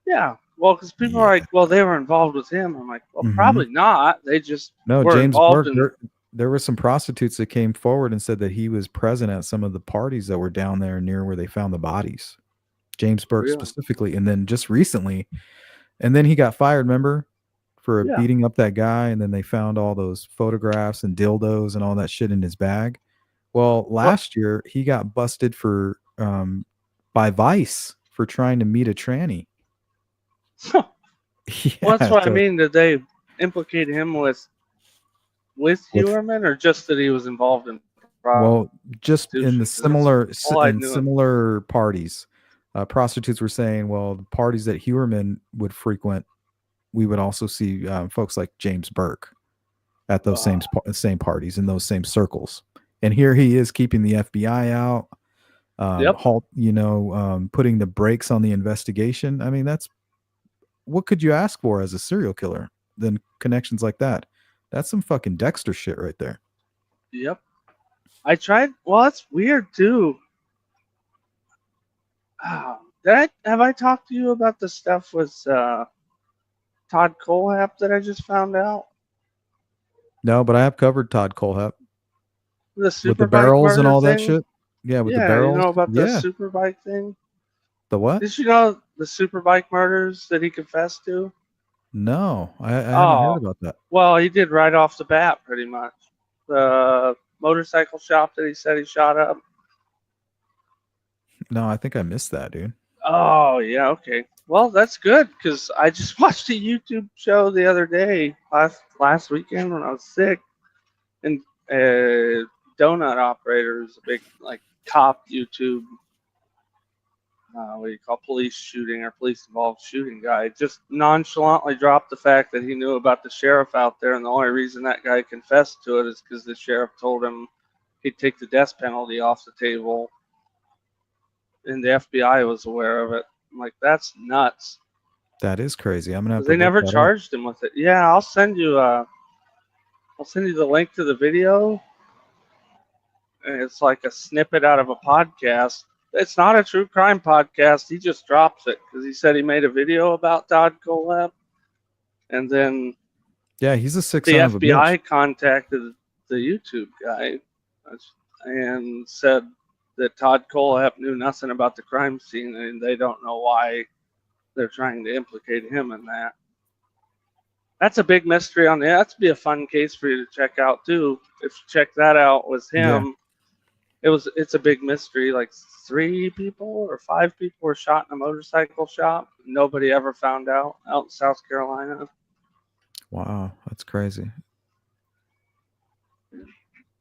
S9: Yeah, well, because people are like, well, they were involved with him. I'm like, well, probably not. They just were
S1: James
S9: involved
S1: Burke. There were some prostitutes that came forward and said that he was present at some of the parties that were down there near where they found the bodies. James Burke specifically, and then just recently, and then he got fired. Remember, for beating up that guy, and then they found all those photographs and dildos and all that shit in his bag. Well, last year he got busted for by Vice for trying to meet a tranny.
S9: Well, that's what I mean. Did they implicate him with Huerman, or just that he was involved in?
S1: Well, just in the similar parties, prostitutes were saying, well, the parties that Huerman would frequent, we would also see folks like James Burke at those same parties in those same circles. And here he is keeping the FBI out, putting the brakes on the investigation. I mean, that's what could you ask for as a serial killer than connections like that? That's some fucking Dexter shit right there.
S9: Yep. I tried. Well, that's weird too. Have I talked to you about the stuff with Todd Colehap that I just found out?
S1: No, but I have covered Todd Colehap.
S9: With
S1: the barrels and all that
S9: thing?
S1: shit. Yeah, with the barrels.
S9: You know about the superbike thing?
S1: The what?
S9: Did you know the superbike murders that he confessed to?
S1: No, I haven't heard about that.
S9: Well, he did right off the bat, pretty much. The motorcycle shop that he said he shot up.
S1: No, I think I missed that, dude.
S9: Oh, yeah, okay. Well, that's good, because I just watched a YouTube show the other day, last weekend when I was sick, and Donut Operator is a big, like, cop YouTube, what do you call, police shooting or police-involved shooting guy, just nonchalantly dropped the fact that he knew about the sheriff out there, and the only reason that guy confessed to it is because the sheriff told him he'd take the death penalty off the table, and the FBI was aware of it. I'm like, that's nuts.
S1: That is crazy. I'm gonna have to.
S9: They never charged him with it. Yeah, I'll send you the link to the video. And it's like a snippet out of a podcast. It's not a true crime podcast. He just drops it because he said he made a video about Todd Colehap, and then
S1: he's a sick
S9: the
S1: son of a bitch.
S9: FBI contacted the YouTube guy and said that Todd Colehap knew nothing about the crime scene, and they don't know why they're trying to implicate him in that. That's a big mystery on the. That's be a fun case for you to check out too. If you check that out with
S1: Yeah.
S9: him, it's a big mystery. Like 3 people or 5 people were shot in a motorcycle shop. Nobody ever found out in South Carolina.
S1: Wow, that's crazy.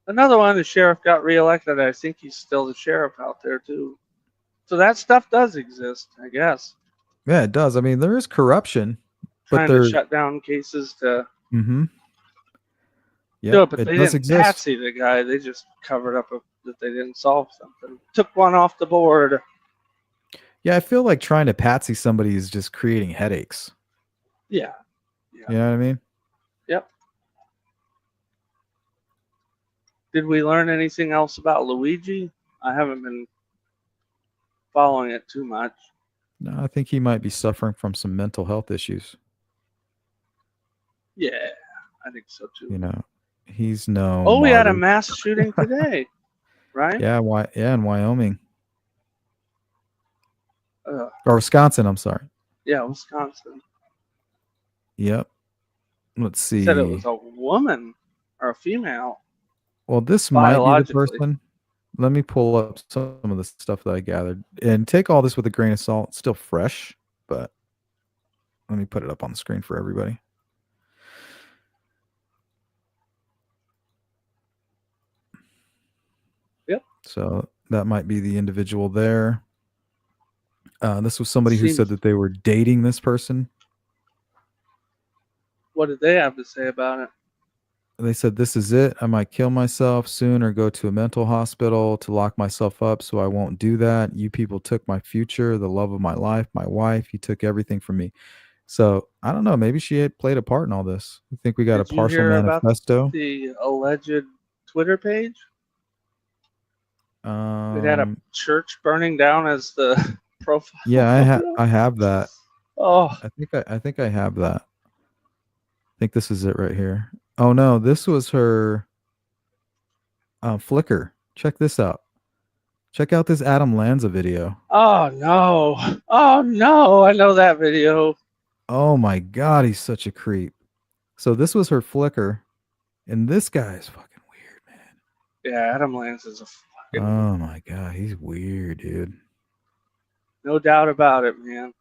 S9: Another one, the sheriff got reelected. I think he's still the sheriff out there too. So that stuff does exist, I guess.
S1: Yeah, it does. I mean, there is corruption, but
S9: Trying to
S1: there.
S9: shut down cases to
S1: Mm-hmm.
S9: do
S1: Yep,
S9: it, but
S1: it
S9: they
S1: does
S9: didn't
S1: exist.
S9: patsy the guy. They just covered up that they didn't solve something. Took one off the board.
S1: Yeah, I feel like trying to patsy somebody is just creating headaches.
S9: Yeah.
S1: You know what I mean?
S9: Yep. Did we learn anything else about Luigi? I haven't been following it too much.
S1: No, I think he might be suffering from some mental health issues.
S9: Yeah, I think so too.
S1: You know, he's no.
S9: Oh, we had a
S1: martyr.
S9: mass shooting today, right?
S1: Yeah, in Wyoming
S9: Uh,
S1: or Wisconsin. I'm sorry.
S9: yeah, Wisconsin.
S1: Yep. Let's see.
S9: Said it was a woman or a female.
S1: Well, this might be the
S9: biologically.
S1: person. Let me pull up some of the stuff that I gathered and take all this with a grain of salt. It's still fresh, but let me put it up on the screen for everybody.
S9: Yep.
S1: So that might be the individual there. This was somebody who said that they were dating this person.
S9: What did they have to say about it?
S1: They said, "This is it. I might kill myself soon or go to a mental hospital to lock myself up, so I won't do that. You people took my future, the love of my life, my wife. You took everything from me." So I don't know. Maybe she had played a part in all this. I think we got
S9: Did
S1: a
S9: you
S1: partial
S9: hear about
S1: manifesto.
S9: the alleged Twitter page? It had a church burning down as the profile.
S1: Yeah, I have that.
S9: Oh,
S1: I think I have that. I think this is it right here. Oh no, this was her Flickr. Check this out. Check out this Adam Lanza video.
S9: oh no! Oh no! I know that video.
S1: Oh my god, he's such a creep. So this was her Flickr, and this guy is fucking weird, man.
S9: Yeah, Adam Lanza is a fucking.
S1: Oh my god, he's weird, dude.
S9: No doubt about it, man.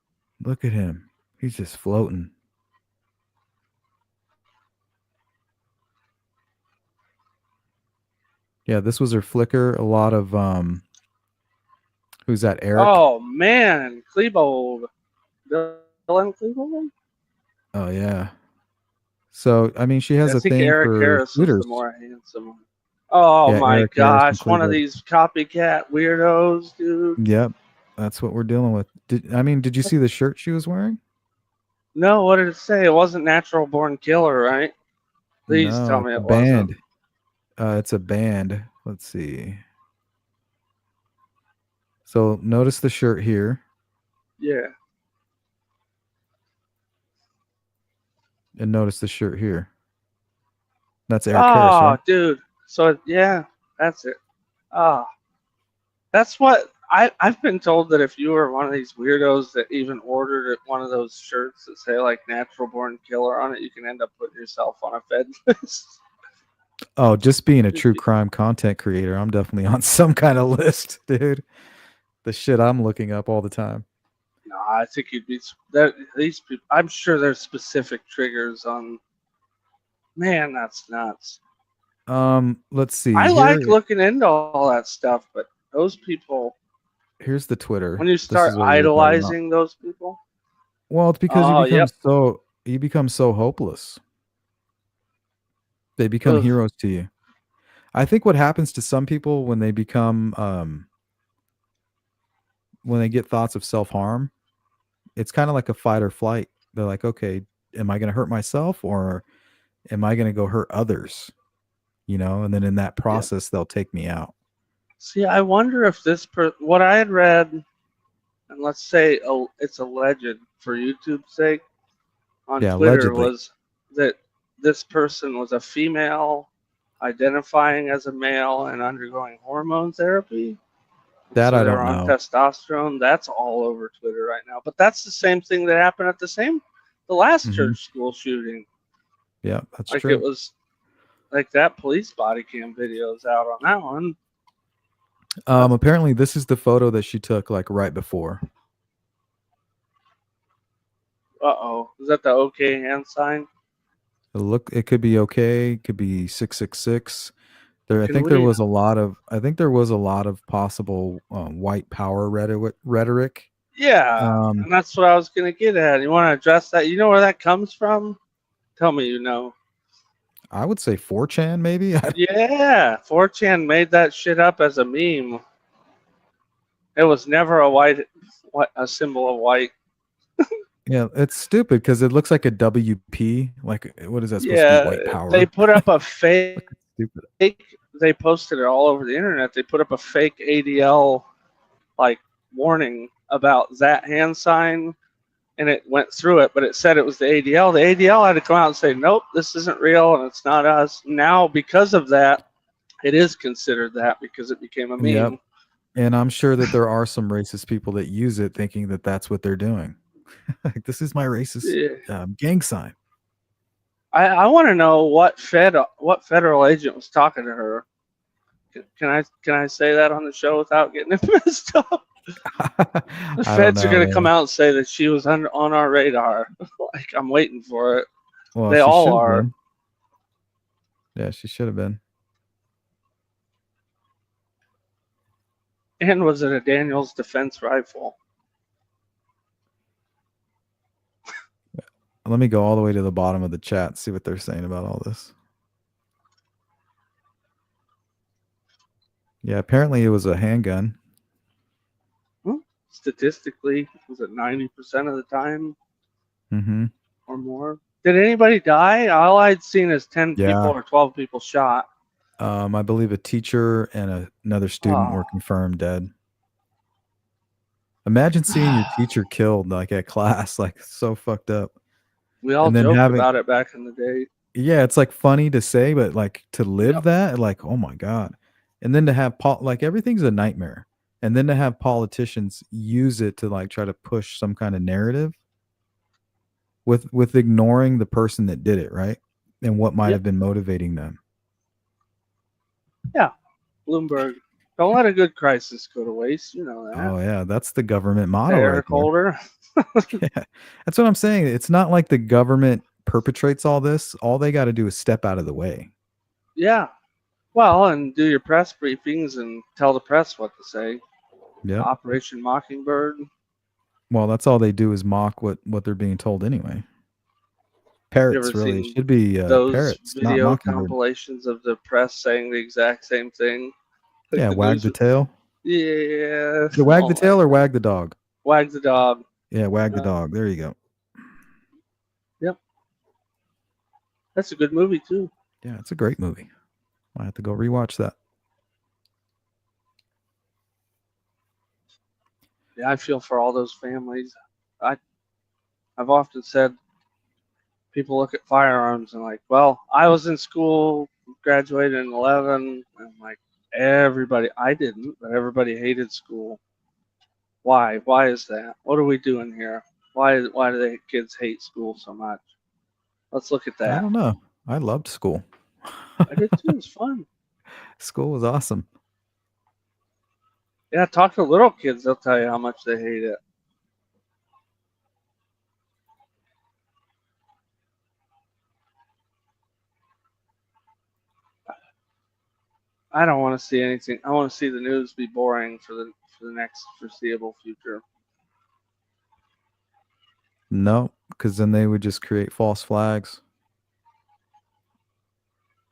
S1: Look at him. He's just floating. Yeah, this was her Flickr. A lot of who's that? Eric.
S9: Oh man, Klebold. Dylan Klebold?
S1: Oh yeah. So I mean, she has
S9: I
S1: a
S9: think
S1: thing
S9: Eric
S1: for
S9: Harris
S1: scooters.
S9: is the more handsome one. Oh
S1: Yeah,
S9: my
S1: Eric Harris
S9: gosh,
S1: from
S9: one of
S1: Klebold.
S9: these copycat weirdos, dude.
S1: Yep, that's what we're dealing with. Did you see the shirt she was wearing?
S9: No, what did it say? It wasn't Natural Born Killer, right? Please
S1: No,
S9: tell
S1: it's
S9: me
S1: a
S9: it
S1: band.
S9: wasn't.
S1: It's a band. Let's see. So notice the shirt here.
S9: Yeah.
S1: And notice the shirt here. That's Eric Harris, right?
S9: Dude. So yeah, that's it. That's what I've been told, that if you were one of these weirdos that even ordered one of those shirts that say like Natural Born Killer on it, you can end up putting yourself on a Fed list.
S1: Oh, just being a true crime content creator, I'm definitely on some kind of list, dude. The shit I'm looking up all the time.
S9: No, I think you'd be these people. I'm sure there's specific triggers on. Man, that's nuts.
S1: Let's see.
S9: I like looking into all that stuff, but those people.
S1: Here's the Twitter.
S9: When you start idolizing those people.
S1: Well, it's because you become so hopeless. They become heroes to you. I think what happens to some people when they become when they get thoughts of self-harm, it's kind of like a fight or flight. They're like, okay, am I going to hurt myself or am I going to go hurt others? You know, and then in that process, they'll take me out.
S9: See, I wonder if what I had read, and let's say it's alleged for YouTube's sake on Twitter,
S1: allegedly.
S9: Was that this person was a female identifying as a male and undergoing hormone therapy.
S1: That
S9: so
S1: I
S9: they're
S1: don't
S9: on
S1: know.
S9: Testosterone. That's all over Twitter right now. But that's the same thing that happened at the last church school shooting.
S1: Yeah, that's
S9: Like
S1: true.
S9: it was like that police body cam video is out on that one.
S1: Apparently this is the photo that she took like right before.
S9: Is that the OK hand sign?
S1: It could be okay, it could be 666. I
S9: Can
S1: think there
S9: we?
S1: was a lot of possible white power rhetoric.
S9: Yeah, and that's what I was gonna get at. You want to address that? You know where that comes from? Tell me you know.
S1: I would say 4chan maybe.
S9: Yeah, 4chan made that shit up as a meme. It was never a symbol of white.
S1: Yeah, it's stupid because it looks like a WP. Like, what is that supposed to be?
S9: Yeah,
S1: White power?
S9: they put up a fake.
S1: Stupid.
S9: They posted it all over the internet. They put up a fake ADL like warning about that hand sign, and it went through it, but it said it was the ADL. The ADL had to come out and say, nope, this isn't real, and it's not us. Now, because of that, it is considered that because it became a meme.
S1: Yep. And I'm sure that there are some racist people that use it thinking that that's what they're doing. Like, this is my racist gang sign.
S9: I want to know what federal agent was talking to her. Can I say that on the show without getting it messed up? The feds are going to come out and say that she was on our radar. Like, I'm waiting for it.
S1: Well,
S9: they all are.
S1: Been. Yeah, she should have been.
S9: And was it a Daniels defense rifle?
S1: Let me go all the way to the bottom of the chat and see what they're saying about all this. Yeah, apparently it was a handgun.
S9: Statistically, was it 90% of the time or more? Did anybody die? All I'd seen is 10 people or 12 people shot.
S1: I believe a teacher and another student were confirmed dead. Imagine seeing your teacher killed like at class, like so fucked up.
S9: We all joked about it back in the day.
S1: Yeah, it's like funny to say, but like to live that, like, oh my God. And then to have like everything's a nightmare. And then to have politicians use it to like try to push some kind of narrative with ignoring the person that did it, right? And what might have been motivating them.
S9: Yeah. Bloomberg. Don't let a good crisis go to waste. You know that.
S1: Oh yeah, that's the government motto.
S9: Eric Holder.
S1: Yeah, that's what I'm saying. It's not like the government perpetrates all this. All they got to do is step out of the way.
S9: Yeah. Well, and do your press briefings and tell the press what to say.
S1: Yeah.
S9: Operation Mockingbird.
S1: Well, that's all they do is mock what they're being told anyway. Parrots, really. It should be parrots,
S9: video
S1: not
S9: compilations of the press saying the exact same thing.
S1: Like yeah, wag the tail.
S9: Yeah.
S1: Wag the tail or wag the dog?
S9: Wag the dog.
S1: Yeah, wag the dog. There you go.
S9: Yep. That's a good movie too.
S1: Yeah, it's a great movie. I have to go rewatch that.
S9: Yeah, I feel for all those families. I've often said people look at firearms and like, well, I was in school, graduated in 11, and like everybody, I didn't, but everybody hated school. Why? Why is that? What are we doing here? Why do the kids hate school so much? Let's look at that.
S1: I don't know. I loved school.
S9: I did too. It's fun.
S1: School was awesome.
S9: Yeah, talk to little kids. They'll tell you how much they hate it. I don't want to see anything. I want to see the news be boring for the next foreseeable future.
S1: No, because then they would just create false flags.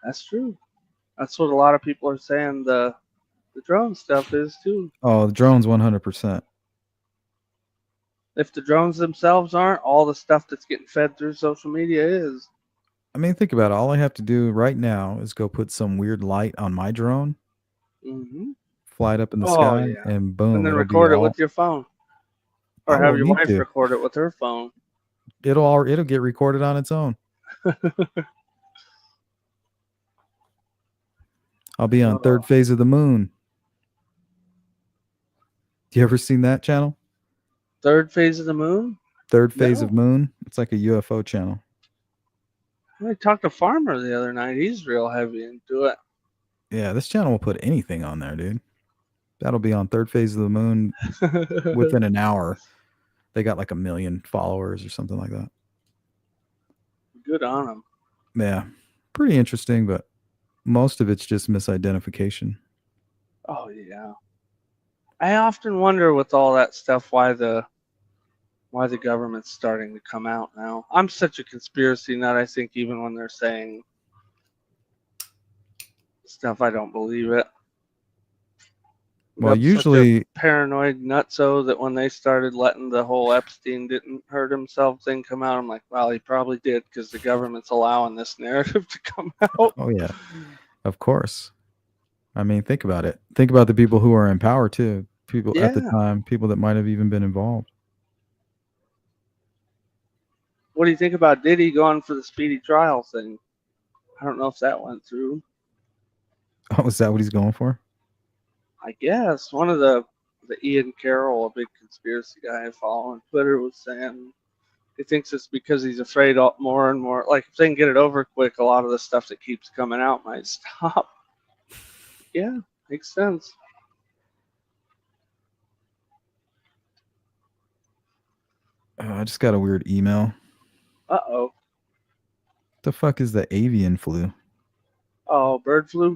S9: That's true. That's what a lot of people are saying the drone stuff is too.
S1: Oh, the drones 100%.
S9: If the drones themselves aren't, all the stuff that's getting fed through social media is.
S1: I mean, think about it. All I have to do right now is go put some weird light on my drone, fly it up in the sky, and boom.
S9: And then record it with your phone. Or have your wife record it with her phone.
S1: It'll get recorded on its own. I'll be on third phase of the moon. You ever seen that channel?
S9: Third phase of the moon?
S1: Third phase of moon. It's like a UFO channel.
S9: I talked to Farmer the other night. He's real heavy into it.
S1: Yeah, this channel will put anything on there, dude. That'll be on Third Phase of the Moon within an hour. They got like 1 million followers or something like that.
S9: Good on him.
S1: Yeah, pretty interesting, but most of it's just misidentification.
S9: Oh yeah. I often wonder with all that stuff why the government's starting to come out now. I'm such a conspiracy nut. I think even when they're saying stuff, I don't believe it.
S1: Well,
S9: I'm
S1: usually
S9: such a paranoid nutso that when they started letting the whole Epstein didn't hurt himself thing come out, I'm like, well, he probably did because the government's allowing this narrative to come out.
S1: Oh yeah, of course. I mean, think about it. Think about the people who are in power too. People at the
S9: Yeah.
S1: time, people that might have even been involved.
S9: What do you think about Diddy going for the speedy trial thing? I don't know if that went through.
S1: Oh, is that what he's going for?
S9: I guess one of the Ian Carroll, a big conspiracy guy I follow on Twitter, was saying he thinks it's because he's afraid more and more. Like if they can get it over quick, a lot of the stuff that keeps coming out might stop. Yeah, makes sense.
S1: I just got a weird email.
S9: Uh-oh.
S1: The fuck is the avian flu?
S9: Oh, bird flu?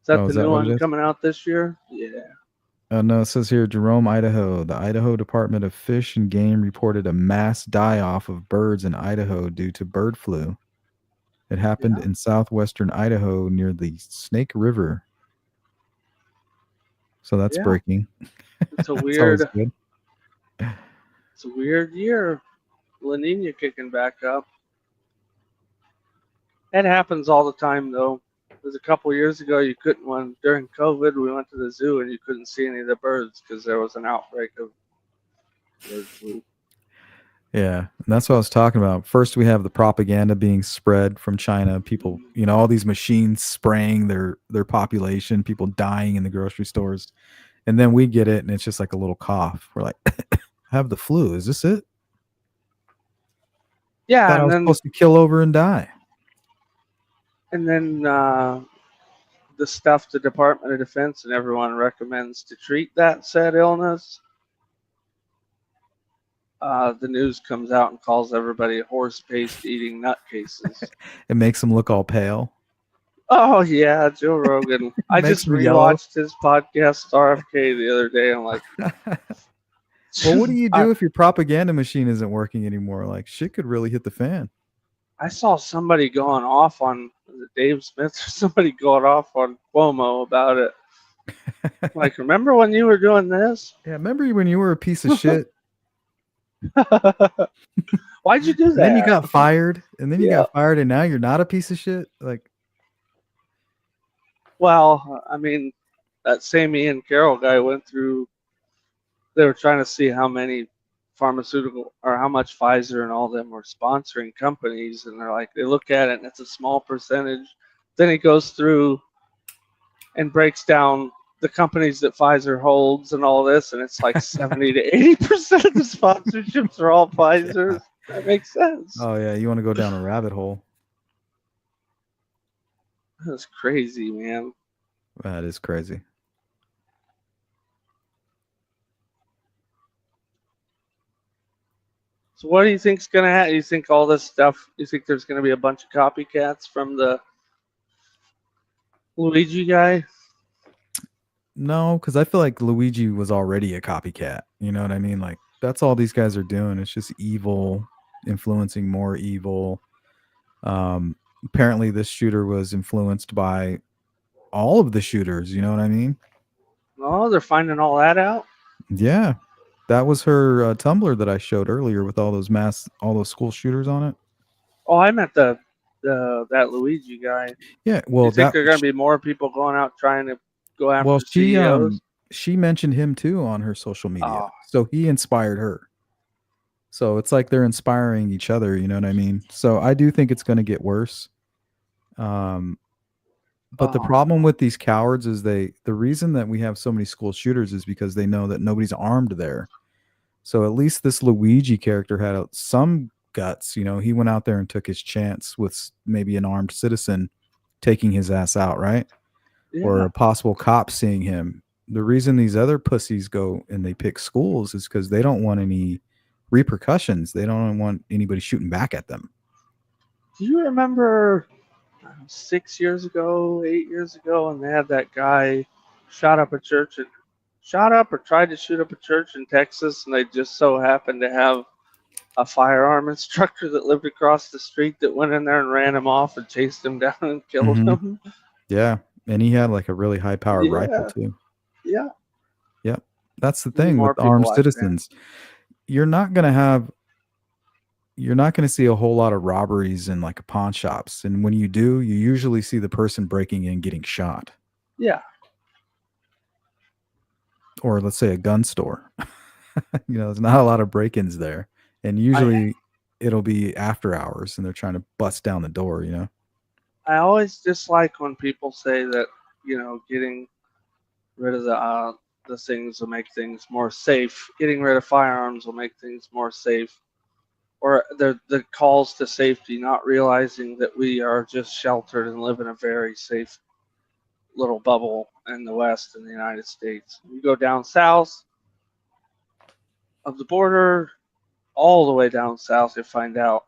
S9: Is that
S1: Oh,
S9: the
S1: is that
S9: new
S1: what it
S9: one
S1: is?
S9: coming out this year? Yeah.
S1: No, it says here Jerome, Idaho. The Idaho Department of Fish and Game reported a mass die-off of birds in Idaho due to bird flu. It happened in southwestern Idaho near the Snake River. So that's breaking.
S9: It's a
S1: That's always
S9: weird.
S1: good.
S9: It's a weird year. La Nina kicking back up. It happens all the time, though. There's a couple years ago, you couldn't. During COVID, we went to the zoo and you couldn't see any of the birds because there was an outbreak of bird flu.
S1: Yeah, and that's what I was talking about. First, we have the propaganda being spread from China. People, all these machines spraying their population, people dying in the grocery stores, and then we get it, and it's just like a little cough. We're like, "I have the flu. Is this it?"
S9: Yeah,
S1: Thought I
S9: and
S1: was
S9: then
S1: supposed to kill over and die.
S9: the stuff the Department of Defense and everyone recommends to treat that said illness. The news comes out and calls everybody horse paste eating nutcases.
S1: It makes them look all pale.
S9: Oh yeah, Joe Rogan. I
S1: Makes
S9: just
S1: them yellow.
S9: rewatched his podcast RFK the other day. I'm like,
S1: well, what do you do if your propaganda machine isn't working anymore? Like shit could really hit the fan.
S9: I saw somebody going off on Dave Smith or somebody going off on Cuomo about it. Like, remember when you were doing this?
S1: Yeah, remember when you were a piece of shit?
S9: Why'd you do that?
S1: And then you got fired, and then you
S9: Yeah.
S1: got fired, and now you're not a piece of shit. Like,
S9: well, I mean, that same Ian Carroll guy went through. They were trying to see how many pharmaceutical or how much Pfizer and all them were sponsoring companies, and they're like, they look at it and it's a small percentage. Then he goes through and breaks down the companies that Pfizer holds and all this, and it's like 70 to 80% of the sponsorships are all Pfizer. Yeah. That makes sense.
S1: oh yeah, you want to go down a rabbit hole?
S9: That's crazy, man.
S1: That is crazy.
S9: So what do you think's gonna happen? You think all this stuff? You think there's gonna be a bunch of copycats from the Luigi guy?
S1: No, because I feel like Luigi was already a copycat. You know what I mean? Like that's all these guys are doing. It's just evil, influencing more evil. Apparently, this shooter was influenced by all of the shooters. You know what I mean?
S9: Oh, they're finding all that out.
S1: Yeah, that was her Tumblr that I showed earlier with all those school shooters on it.
S9: Oh, I meant that Luigi guy.
S1: Yeah, well,
S9: you think there are going to be more people going out trying to go after CEOs?
S1: She mentioned him too on her social media, so he inspired her. So it's like they're inspiring each other. You know what I mean? So I do think it's going to get worse. But the problem with these cowards is the reason that we have so many school shooters is because they know that nobody's armed there. So at least this Luigi character had some guts. You know, he went out there and took his chance with maybe an armed citizen taking his ass out, right? Or
S9: Yeah.
S1: a possible cop seeing him. The reason these other pussies go and they pick schools is because they don't want any repercussions. They don't want anybody shooting back at them.
S9: Do you remember 6 years ago, 8 years ago, and they had that guy shot up a church and shot up or tried to shoot up a church in Texas, and they just so happened to have a firearm instructor that lived across the street that went in there and ran him off and chased him down and killed
S1: Mhm.
S9: him.
S1: Yeah, and he had like a really high powered rifle
S9: Yeah,
S1: too.
S9: yeah.
S1: Yep. That's the
S9: We need
S1: thing
S9: more
S1: with
S9: people
S1: armed
S9: like that.
S1: citizens. You're not going to have you're not going to see a whole lot of robberies in like pawn shops, and when you do, you usually see the person breaking in getting shot,
S9: Yeah,
S1: or let's say a gun store. You know, there's not a lot of break-ins there, and
S9: I
S1: usually it'll be after hours and they're trying to bust down the door, you know.
S9: I always dislike when people say that getting rid of the things will make things more safe. Getting rid of firearms will make things more safe. Or the calls to safety, not realizing that we are just sheltered and live in a very safe little bubble in the West in the United States. You go down south of the border, all the way down south, you find out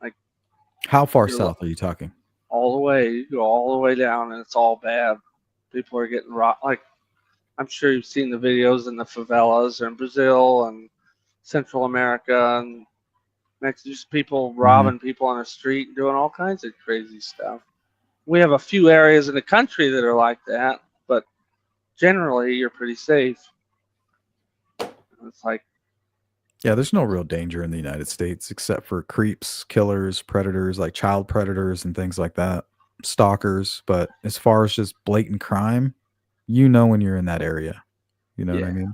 S9: like
S1: How far
S9: you're
S1: south are you talking?
S9: all the way. You go all the way down, and it's all bad. People are getting robbed. Like I'm sure you've seen the videos in the favelas or in Brazil and Central America and just people robbing people on the street and doing all kinds of crazy stuff. We have a few areas in the country that are like that, but generally you're pretty safe. It's like,
S1: Yeah, there's no real danger in the United States except for creeps, killers, predators, like child predators and things like that, stalkers. But as far as just blatant crime, you know when you're in that area. You know what I
S9: yeah,
S1: mean?
S9: yeah,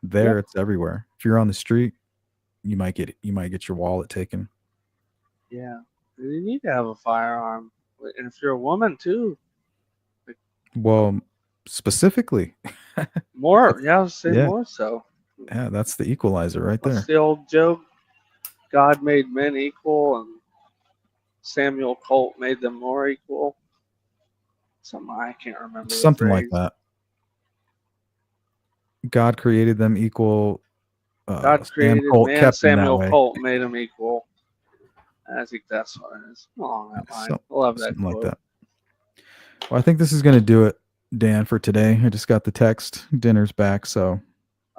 S1: There, it's everywhere. If you're on the street, you might get your wallet taken.
S9: yeah. You need to have a firearm, and if you're a woman too, like,
S1: Well, specifically,
S9: more. Yeah, I would say
S1: yeah,
S9: more so.
S1: yeah, that's the equalizer right
S9: What's
S1: there.
S9: the old joke? God made men equal, and Samuel Colt made them more equal. Something I can't remember the
S1: Something like
S9: phrase.
S1: that. God created them equal.
S9: God
S1: Sam
S9: created
S1: Colt
S9: man,
S1: kept them that
S9: Samuel
S1: way.
S9: Colt made them equal. I think that's what it is. Along that line.
S1: So,
S9: I love that
S1: something like
S9: quote.
S1: that. Well, I think this is going to do it, Dan, for today. I just got the text. Dinner's back. So,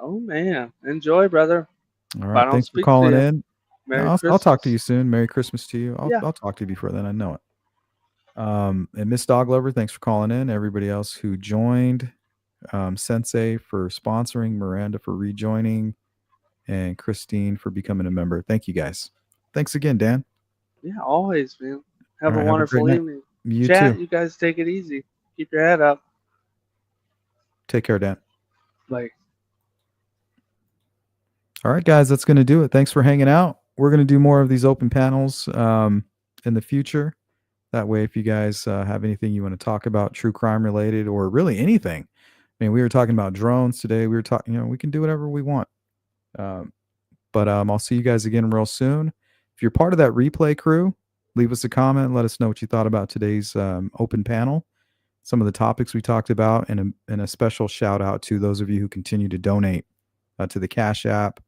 S9: Oh man. Enjoy, brother.
S1: all
S9: If I
S1: right.
S9: don't
S1: Thanks for
S9: speak to
S1: calling
S9: you,
S1: in.
S9: Merry
S1: I'll talk to
S9: Christmas.
S1: you soon. Merry Christmas to you. I'll,
S9: Yeah.
S1: I'll talk to you before then. I know it. And Miss Dog Lover, thanks for calling in. Everybody else who joined, Sensei for sponsoring, Miranda for rejoining, and Christine for becoming a member. Thank you guys. Thanks again, Dan.
S9: Yeah, always, man.
S1: All
S9: Have a
S1: right. Have a great
S9: wonderful
S1: night.
S9: evening.
S1: You
S9: Chat,
S1: too.
S9: you guys take it easy. Keep your head up.
S1: Take care, Dan.
S9: Like
S1: All right, guys, that's going to do it. Thanks for hanging out. We're going to do more of these open panels in the future. That way, if you guys have anything you want to talk about, true crime related, or really anything. I mean, we were talking about drones today. We were talking, we can do whatever we want. But I'll see you guys again real soon. If you're part of that replay crew, leave us a comment. Let us know what you thought about today's open panel, some of the topics we talked about, and a special shout out to those of you who continue to donate to the Cash App,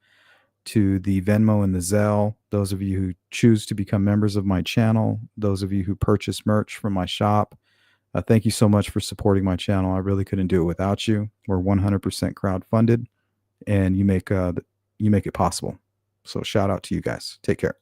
S1: to the Venmo and the Zelle, those of you who choose to become members of my channel, those of you who purchase merch from my shop. Thank you so much for supporting my channel. I really couldn't do it without you. We're 100% crowd funded, and you make it possible. So shout out to you guys. Take care.